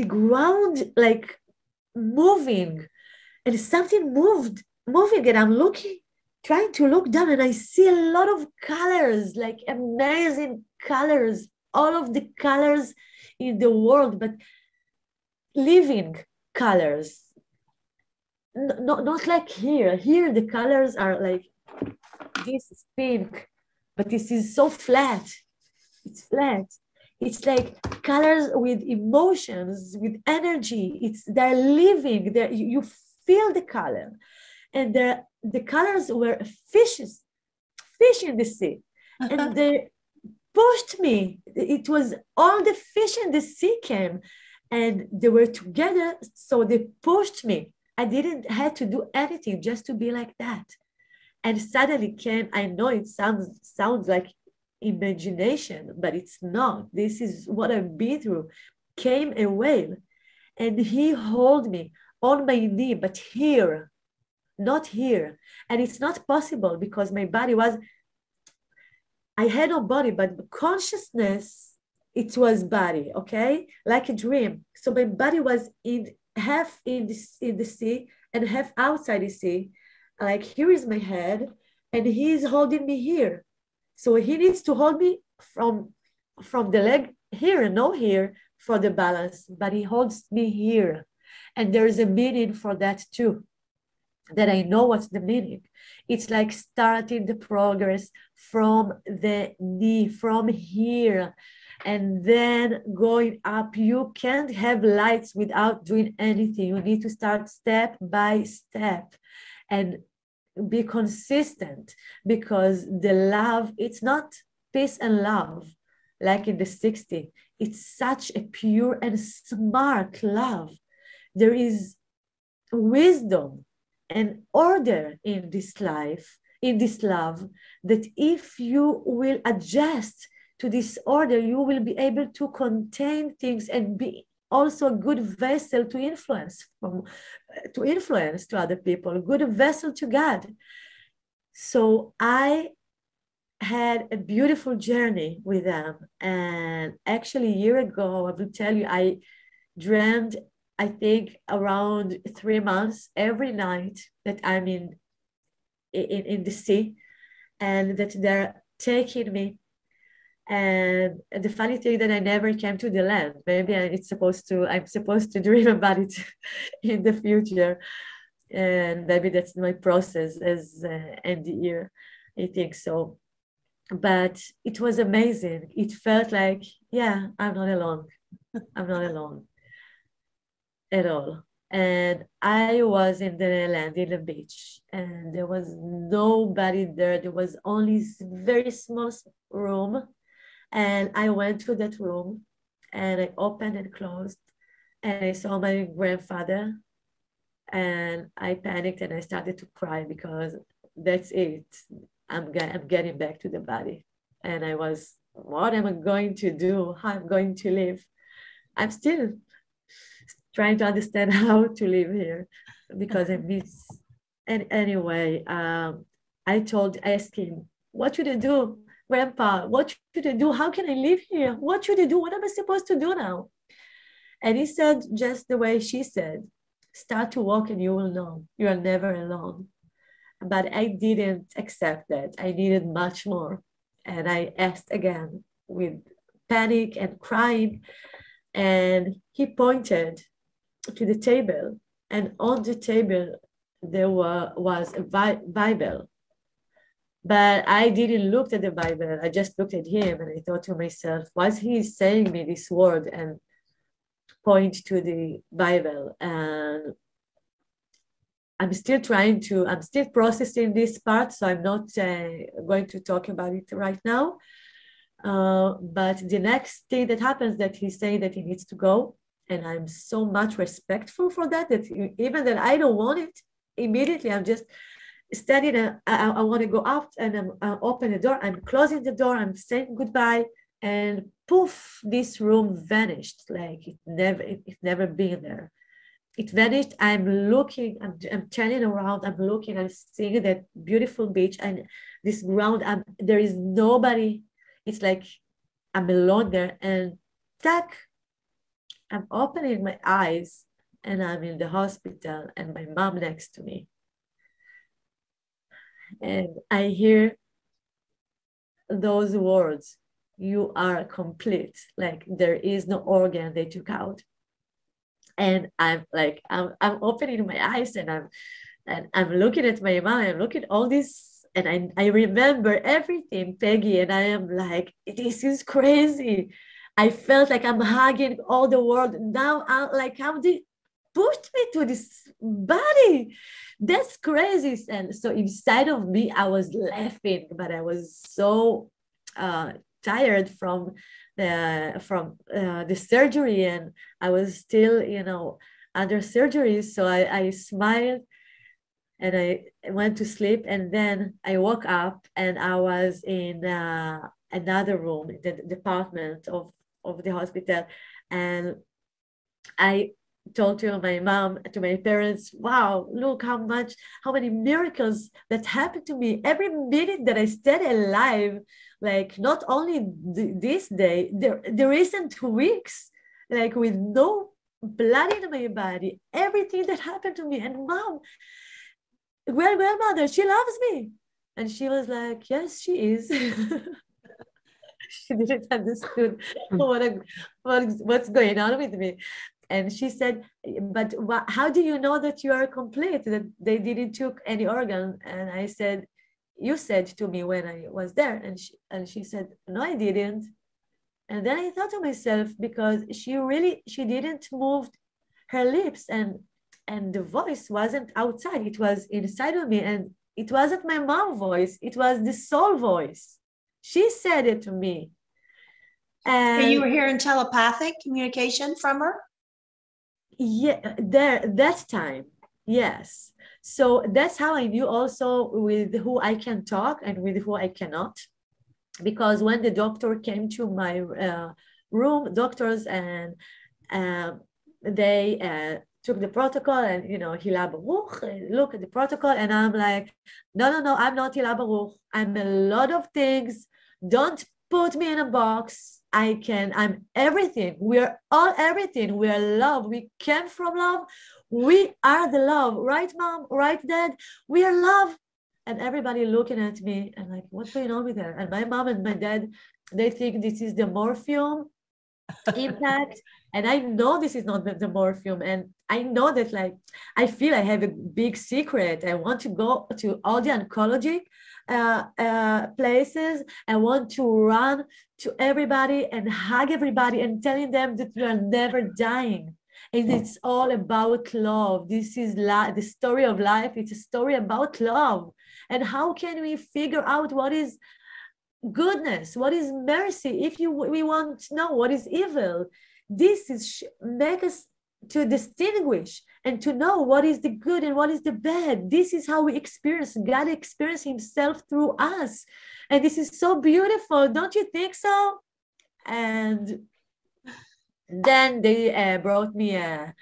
ground like moving, and something moving, and I'm trying to look down, and I see a lot of colors, like amazing colors, all of the colors in the world, but living colors. Not like here. Here the colors are like, this is pink, but this is so flat. It's flat. It's like colors with emotions, with energy. They're living. You feel the color. And the colors were fish in the sea. And they pushed me. It was all the fish in the sea came, and they were together. So they pushed me. I didn't have to do anything, just to be like that. And suddenly came, I know it sounds like imagination, but it's not. This is what I've been through. Came a whale, and he held me on my knee, but here, not here. And it's not possible, because my body was, I had no body, but consciousness, it was body, okay? Like a dream. So my body was half in the sea and half outside the sea. Like, here is my head, and he's holding me here. So he needs to hold me from the leg here and not here for the balance, but he holds me here. And there is a meaning for that too, that I know what's the meaning. It's like starting the progress from the knee, from here, and then going up. You can't have lights without doing anything. You need to start step by step and be consistent, because the love, it's not peace and love like in the 60s. It's such a pure and smart love. There is wisdom and order in this life, in this love, that if you will adjust to this order, you will be able to contain things and be also a good vessel to influence to other people, a good vessel to God. So I had a beautiful journey with them. And actually a year ago, I will tell you, I dreamed, I think around 3 months, every night, that I'm in the sea, and that they're taking me. And the funny thing that I never came to the land. Maybe I'm supposed to dream about it in the future. And maybe that's my process as end the year, I think so. But it was amazing. It felt like, yeah, I'm not alone. I'm not alone at all. And I was in the land, in the beach, and there was nobody there. There was only a very small room. And I went to that room, and I opened and closed, and I saw my grandfather, and I panicked and I started to cry, because that's it. I'm getting back to the body. And I was, what am I going to do? How am I going to live? I'm still trying to understand how to live here because I miss. And anyway, I asked him, what should I do, Grandpa? What should I do? How can I live here? What should I do? What am I supposed to do now? And he said, just the way she said, start to walk and you will know you are never alone. But I didn't accept that. I needed much more. And I asked again with panic and crying. And he pointed to the table. And on the table, there was a Bible. But I didn't look at the Bible. I just looked at him and I thought to myself, why is he saying me this word and point to the Bible? And I'm still processing this part, so I'm not going to talk about it right now. But the next thing that happens that he's saying that he needs to go, and I'm so much respectful for that, that even that I don't want it, immediately I'm just standing, I want to go out and I'm open the door, I'm closing the door, I'm saying goodbye, and poof, this room vanished, like it never been there. It vanished. I'm looking, I'm turning around, I'm looking, I'm seeing that beautiful beach and this ground, there is nobody. It's like I'm alone there, and tack, I'm opening my eyes and I'm in the hospital and my mom next to me. And I hear those words, you are complete, like there is no organ they took out. And I'm opening my eyes and I'm looking at my mom, I'm looking at all this, and I remember everything, Peggy, and I am like, this is crazy. I felt like I'm hugging all the world. Now I'm like, how they pushed me to this body? That's crazy. And so inside of me, I was laughing, but I was so tired from the surgery, and I was still, under surgery. So I smiled and I went to sleep, and then I woke up and I was in another room in the department of the hospital, and I told to my mom, to my parents, wow, look how many miracles that happened to me every minute that I stayed alive. Like not only this day, the recent 2 weeks, like with no blood in my body, everything that happened to me. And mom, grandmother, she loves me. And she was like, yes, she is. She didn't understand what's going on with me. And she said, but how do you know that you are complete, that they didn't took any organ? And I said, you said to me when I was there. And she said, no, I didn't. And then I thought to myself, because she didn't move her lips, and the voice wasn't outside, it was inside of me, and it wasn't my mom's voice, it was the soul voice. She said it to me. And so you were hearing telepathic communication from her? Yeah, that time, yes. So that's how I knew also with who I can talk and with who I cannot. Because when the doctor came to my room, doctors, and they took the protocol, and Hila Baruch, look at the protocol, and I'm like, no, I'm not Hila Baruch. I'm a lot of things. Don't put me in a box. I'm everything. We're all everything. We are love. We came from love. We are the love. Right, mom? Right, dad? We are love. And everybody looking at me and like, what's going on with her? And my mom and my dad, they think this is the morphium impact. And I know this is not the morphium. And I know that, like, I feel I have a big secret. I want to go to all the oncology places. I want to run to everybody and hug everybody and telling them that we are never dying. And it's all about love. This is the story of life. It's a story about love. And how can we figure out what is goodness, what is mercy, if we want to know what is evil? This is make us to distinguish and to know what is the good and what is the bad. This is how we experience God, experience himself through us. And this is so beautiful. Don't you think so? And Then they brought me a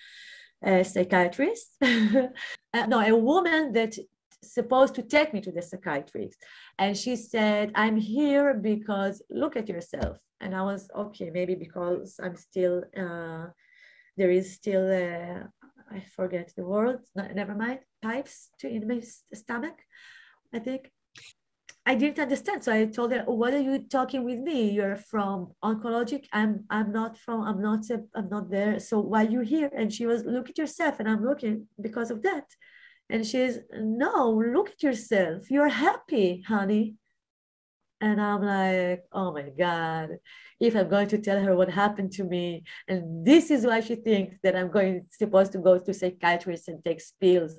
psychiatrist, no, a woman that supposed to take me to the psychiatrist. And she said, I'm here because look at yourself. And I was, okay, maybe because I'm still, there is still, I forget the word, never mind, pipes in my stomach, I think. I didn't understand. So I told her, oh, what are you talking with me? You're from oncologic. I'm not there. So why are you here? And she was, look at yourself. And I'm looking because of that. And she's, no, look at yourself. You're happy, honey. And I'm like, oh my God, if I'm going to tell her what happened to me, and this is why she thinks that I'm supposed to go to psychiatrist and take pills.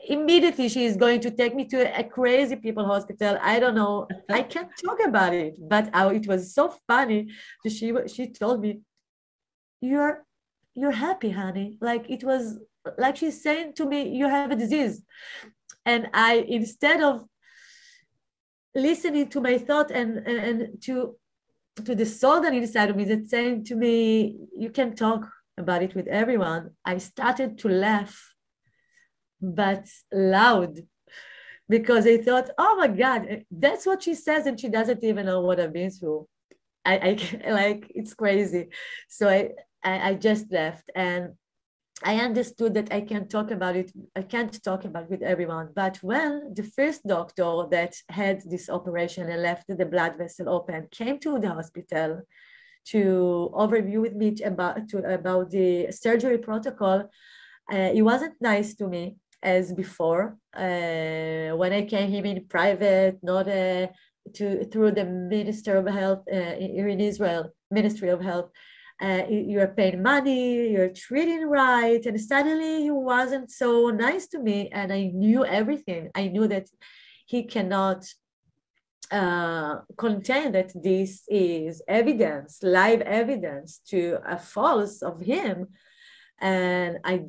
Immediately, she is going to take me to a crazy people hospital. I don't know. I can't talk about it. But it was so funny. She told me, you're happy, honey. Like it was like she's saying to me, you have a disease. And I, instead of listening to my thought and to the soul that inside of me that's saying to me, you can talk about it with everyone, I started to laugh, but loud, because I thought, oh my God, that's what she says, and she doesn't even know what I've been through. I like, it's crazy. So I just left, and I understood that I can't talk about it. I can't talk about it with everyone. But when the first doctor that had this operation and left the blood vessel open came to the hospital to overview with me about the surgery protocol, he wasn't nice to me as before. When I came him in private, not through the Minister of Health here in Israel, Ministry of Health. You're paying money, you're treating right. And suddenly he wasn't so nice to me. And I knew everything. I knew that he cannot contain that this is evidence, live evidence to a false of him. And I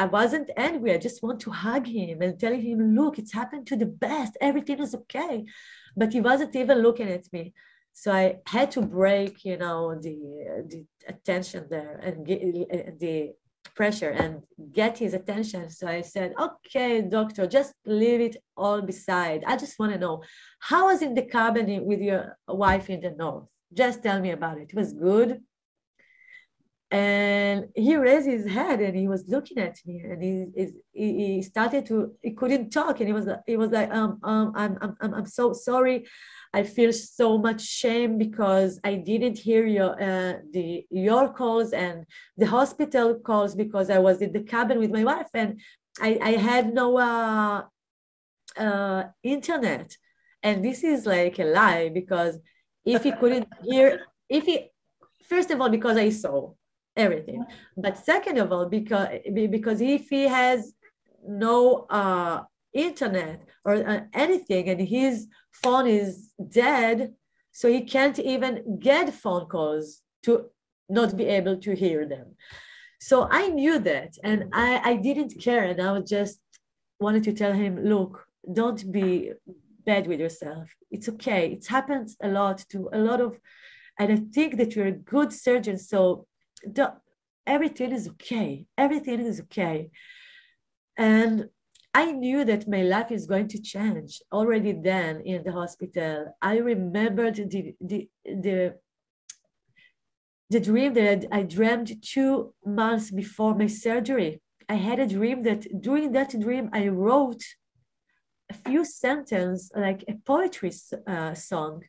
wasn't angry. I just want to hug him and tell him, look, it's happened to the best. Everything is okay. But he wasn't even looking at me. So I had to break, the attention there and the pressure and get his attention. So I said, okay, doctor, just leave it all beside. I just want to know, how was in the cabin with your wife in the north? Just tell me about it. It was good. And he raised his head and he was looking at me, and he started to, he couldn't talk, and he was like, I'm so sorry. I feel so much shame because I didn't hear your calls and the hospital calls because I was in the cabin with my wife, and I had no internet. And this is like a lie, because if he couldn't hear, first of all, because I saw everything, but second of all, because if he has no internet or anything, and his phone is dead, so he can't even get phone calls to not be able to hear them. So I knew that, and I didn't care, and I just wanted to tell him, look, don't be bad with yourself. It's okay. It happens a lot to a lot of, and I think that you're a good surgeon, so everything is okay. Everything is okay. And I knew that my life is going to change already then in the hospital. I remembered the dream that I dreamed 2 months before my surgery. I had a dream that during that dream, I wrote a few sentences, like a poetry song,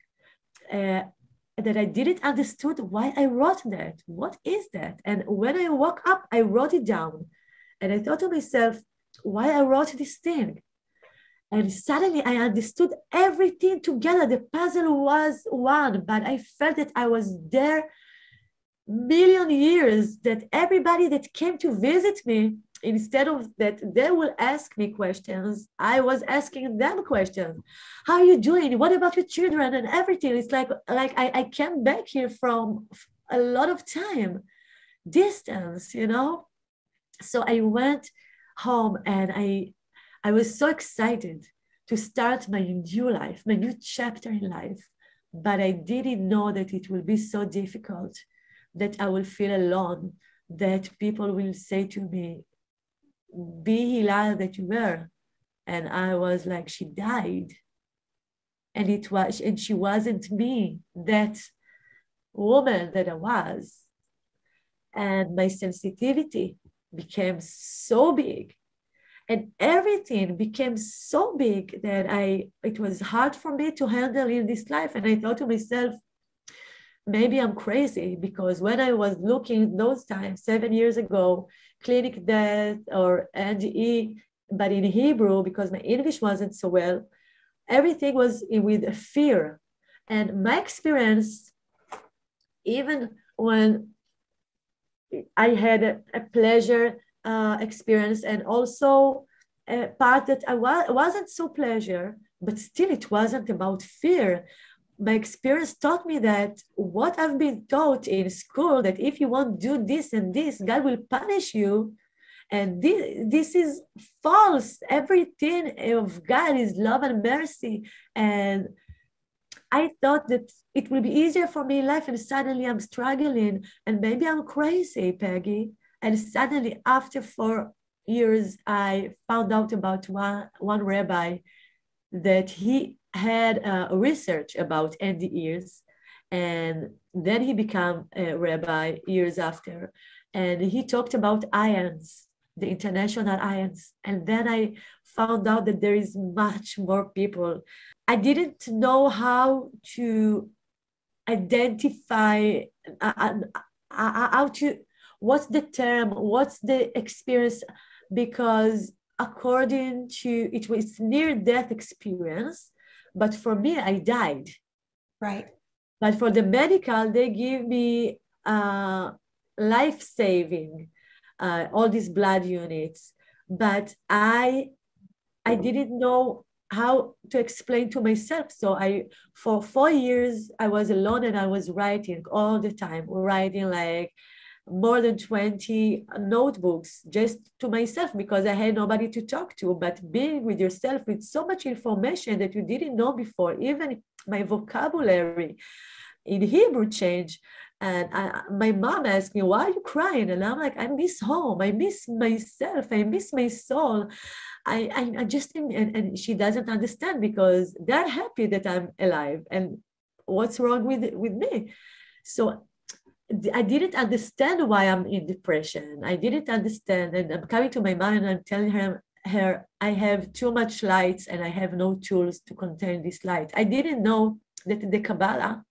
that I didn't understood why I wrote that. What is that? And when I woke up, I wrote it down. And I thought to myself, why I wrote this thing? And suddenly I understood everything together. The puzzle was one, but I felt that I was there million years, that everybody that came to visit me, instead of that they will ask me questions, I was asking them questions. How are you doing? What about your children and everything? It's like I came back here from a lot of time distance, So I went home, and I was so excited to start my new life, my new chapter in life. But I didn't know that it will be so difficult, that I will feel alone, that people will say to me, be Hila that you were. And I was like, she died. And she wasn't me, that woman that I was. And my sensitivity became so big. And everything became so big that it was hard for me to handle in this life. And I thought to myself, maybe I'm crazy, because when I was looking those times, 7 years ago, clinic death or NDE, but in Hebrew, because my English wasn't so well, everything was with fear. And my experience, even when I had a pleasure experience, and also a part that wasn't so pleasure, but still it wasn't about fear. My experience taught me that what I've been taught in school, that if you won't do this and this, God will punish you. And this is false. Everything of God is love and mercy. And I thought that it will be easier for me in life, and suddenly I'm struggling, and maybe I'm crazy, Peggy. And suddenly, after 4 years, I found out about one rabbi that he had research about NDEs, and then he became a rabbi years after, and he talked about ions, the international ions. And then I found out that there is much more people. I didn't know how to identify, what's the term, what's the experience, because according to, it was near-death experience, but for me, I died. Right. But for the medical, they give me life-saving, all these blood units. But I didn't know how to explain to myself. So for 4 years, I was alone, and I was writing all the time, writing like more than 20 notebooks just to myself, because I had nobody to talk to. But being with yourself with so much information that you didn't know before, even my vocabulary in Hebrew changed. And my mom asked me, why are you crying? And I'm like, I miss home. I miss myself. I miss my soul. I just, and she doesn't understand, because they're happy that I'm alive. And what's wrong with me? So I didn't understand why I'm in depression. I didn't understand. And I'm coming to my mom and I'm telling her, I have too much lights and I have no tools to contain this light. I didn't know that the Kabbalah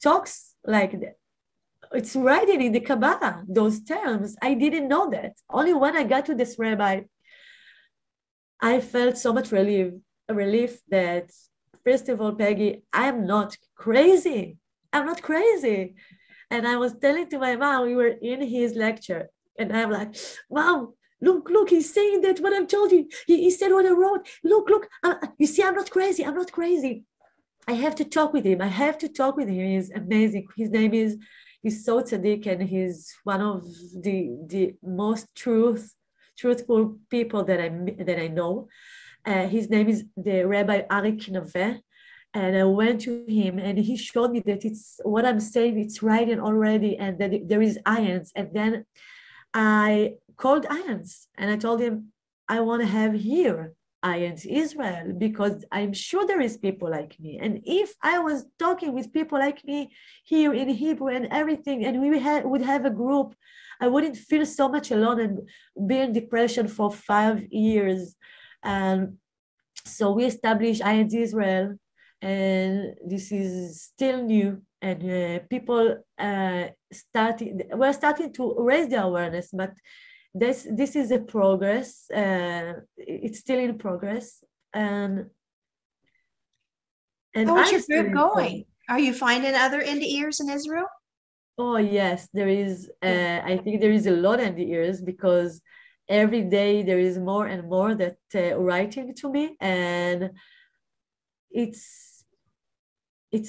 talks like that. It's writing in the Kabbalah, those terms. I didn't know that. Only when I got to this rabbi, I felt so much relief that, first of all, Peggy, I'm not crazy. I'm not crazy. And I was telling to my mom, we were in his lecture, and I'm like, Mom, look, he's saying that what I've told you. He said what I wrote. Look, you see, I'm not crazy. I'm not crazy. I have to talk with him. He's amazing. His name is, he's so tzaddik, and he's one of the most truthful people that I know. His name is the Rabbi Arik Naveh. And I went to him, and he showed me that it's what I'm saying, it's writing already, and that there is ions. And then I called ions, and I told him, I want to have here ions Israel, because I'm sure there is people like me. And if I was talking with people like me here in Hebrew and everything, and we would have a group, I wouldn't feel so much alone and be in depression for 5 years. And so we established ions Israel. And this is still new, and people we're starting to raise the awareness, but this is a progress. It's still in progress. And how is your group going? Are you finding other NDErs in Israel? Oh yes, there is. I think there is a lot in the ears, because every day there is more and more that writing to me, and it's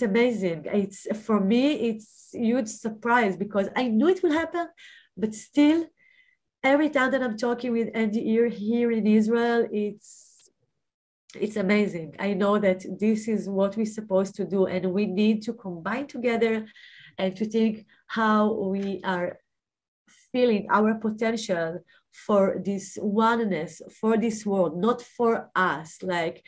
amazing. It's, for me, it's a huge surprise, because I knew it would happen, but still, every time that I'm talking with Andy here in Israel, it's amazing. I know that this is what we're supposed to do, and we need to combine together and to think how we are feeling our potential for this oneness, for this world, not for us. Like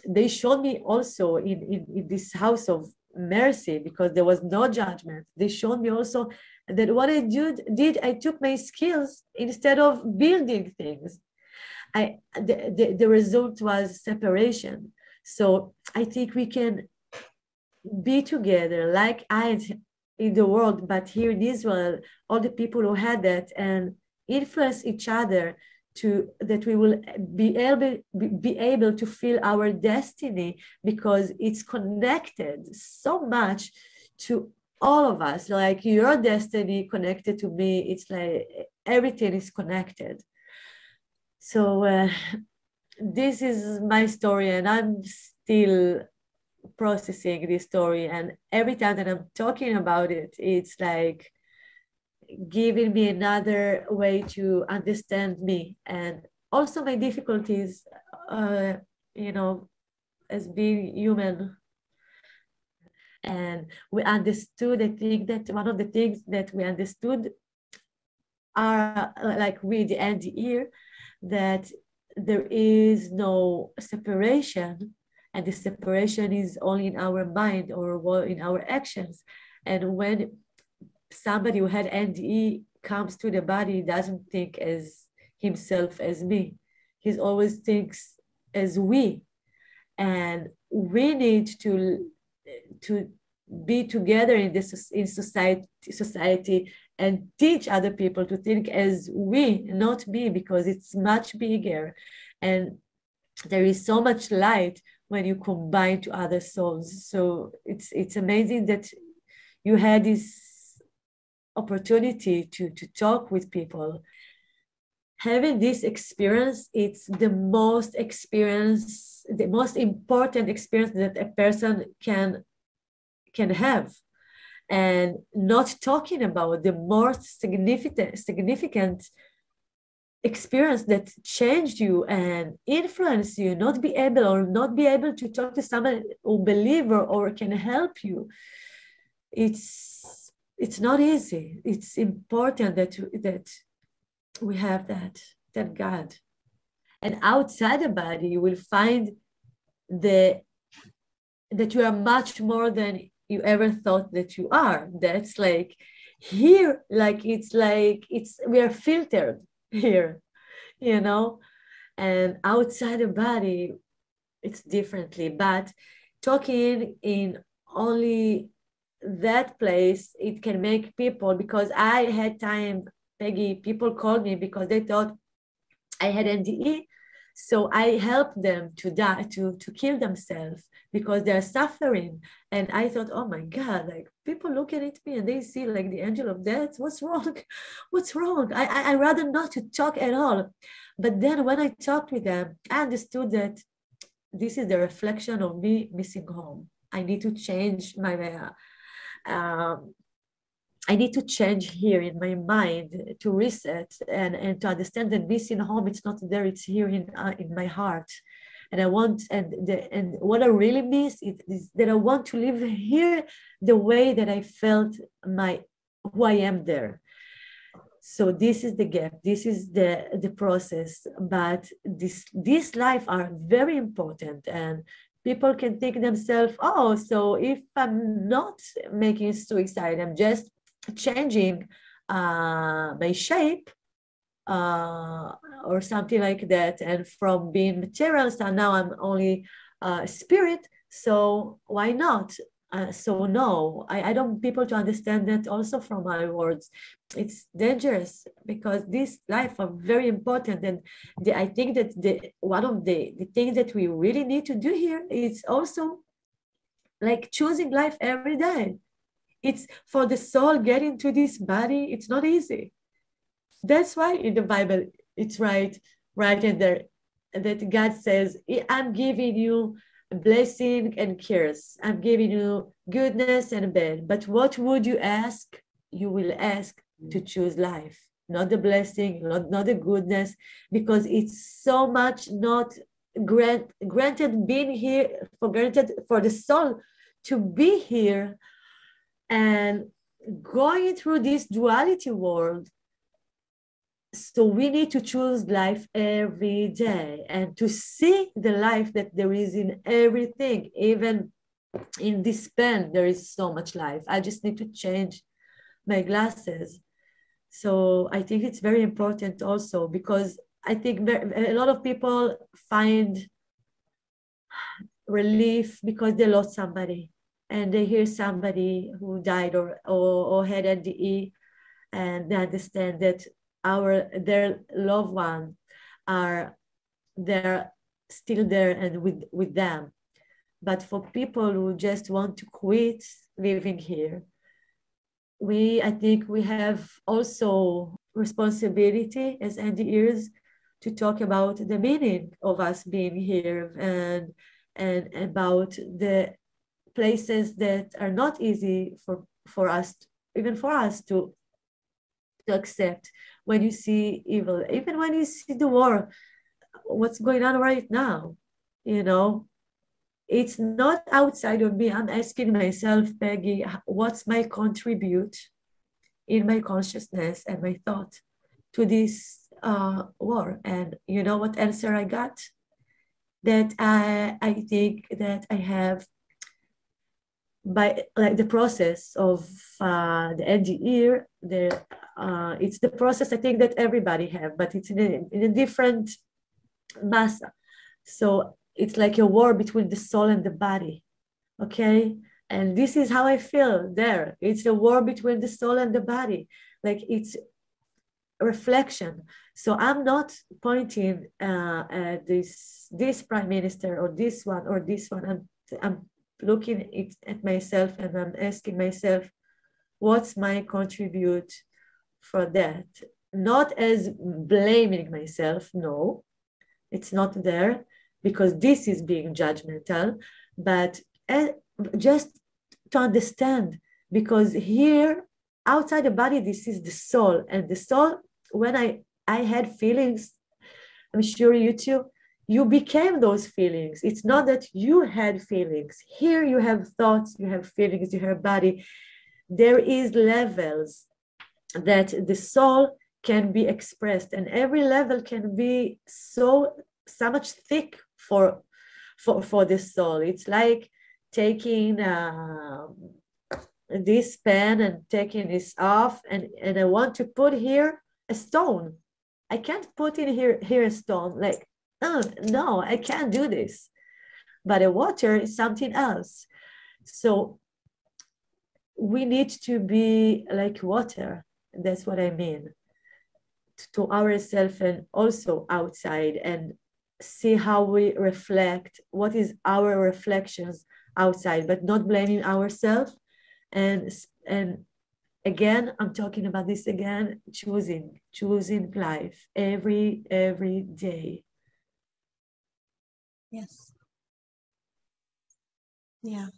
they showed me also in this house of mercy, because there was no judgment. They showed me also that what I did, I took my skills instead of building things. The result was separation. So I think we can be together like eyes in the world, but here in Israel, all the people who had that, and influence each other to that we will be able to feel our destiny, because it's connected so much to all of us. Like your destiny connected to me, it's like everything is connected. So this is my story, and I'm still processing this story. And every time that I'm talking about it, it's like giving me another way to understand me, and also my difficulties, as being human. And we understood, I think that one of the things that we understood are like with the end here, that there is no separation, and the separation is only in our mind or in our actions. And when somebody who had NDE comes to the body, he doesn't think as himself as me. He always thinks as we. And we need to be together in society and teach other people to think as we, not me, because it's much bigger. And there is so much light when you combine to other souls. So it's amazing that you had this opportunity to talk with people. Having this experience, it's the most important experience that a person can have. And not talking about the most significant experience that changed you and influenced you, not be able to talk to someone who believes or can help you. It's not easy. It's important that we have that God. And outside the body, you will find that you are much more than you ever thought that you are. That's like here, we are filtered here, and outside the body, it's differently. But talking in only that place, it can make people, because I had time, Peggy, people called me because they thought I had NDE. So I helped them to die, to kill themselves, because they're suffering. And I thought, oh my God, like people looking at me and they see like the angel of death. What's wrong? What's wrong? I rather not to talk at all. But then when I talked with them, I understood that this is the reflection of me missing home. I need to change I need to change here in my mind to reset and to understand that missing home, it's not there, it's here in my heart. And I want, and what I really miss is that I want to live here the way that I felt who I am there. So this is the gap, this is the process. But this life are very important, and people can think themselves, oh, so if I'm not making suicide, I'm just changing my shape or something like that, and from being material, so now I'm only spirit, so why not? So no, I don't want people to understand that also from my words. It's dangerous, because this life are very important. And I think that one of the things that we really need to do here is also like choosing life every day. It's for the soul getting to this body, it's not easy. That's why in the Bible, it's right in there that God says, I'm giving you blessing and curse. I'm giving you goodness and bad. But what would you ask? You will ask to choose life, not the blessing, not the goodness, because it's so much not granted being here, granted for the soul to be here. And going through this duality world. So we need to choose life every day and to see the life that there is in everything. Even in this pen, there is so much life. I just need to change my glasses. So I think it's very important also, because I think a lot of people find relief because they lost somebody and they hear somebody who died or had NDE, and they understand that their loved ones are still there and with them. But for people who just want to quit living here, I think we have also responsibility as NDErs to talk about the meaning of us being here and about the places that are not easy for us, even for us to accept. When you see evil, even when you see the war, what's going on right now, it's not outside of me. I'm asking myself, Peggy, what's my contribute in my consciousness and my thought to this war? And you know what answer I got? That I think that I have, by like the process of the NDE, it's the process I think that everybody have, but it's in a different massa. So it's like a war between the soul and the body, okay? And this is how I feel there. It's a war between the soul and the body. Like it's a reflection. So I'm not pointing at this prime minister or this one or this one. I'm looking at myself and I'm asking myself, what's my contribute for that? Not as blaming myself, no, it's not there, because this is being judgmental, but just to understand, because here outside the body, this is the soul, and the soul, when I had feelings, I'm sure you too, you became those feelings. It's not that you had feelings. Here you have thoughts, you have feelings, you have body. There is levels that the soul can be expressed, and every level can be so much thick for the soul. It's like taking this pen and taking this off, and I want to put here a stone. I can't put in here a stone, like, oh, no, I can't do this. But a water is something else. So we need to be like water. That's what I mean, to ourselves and also outside, and see how we reflect, what is our reflections outside, but not blaming ourselves. And again, I'm talking about this again, choosing life every day. Yes. Yeah.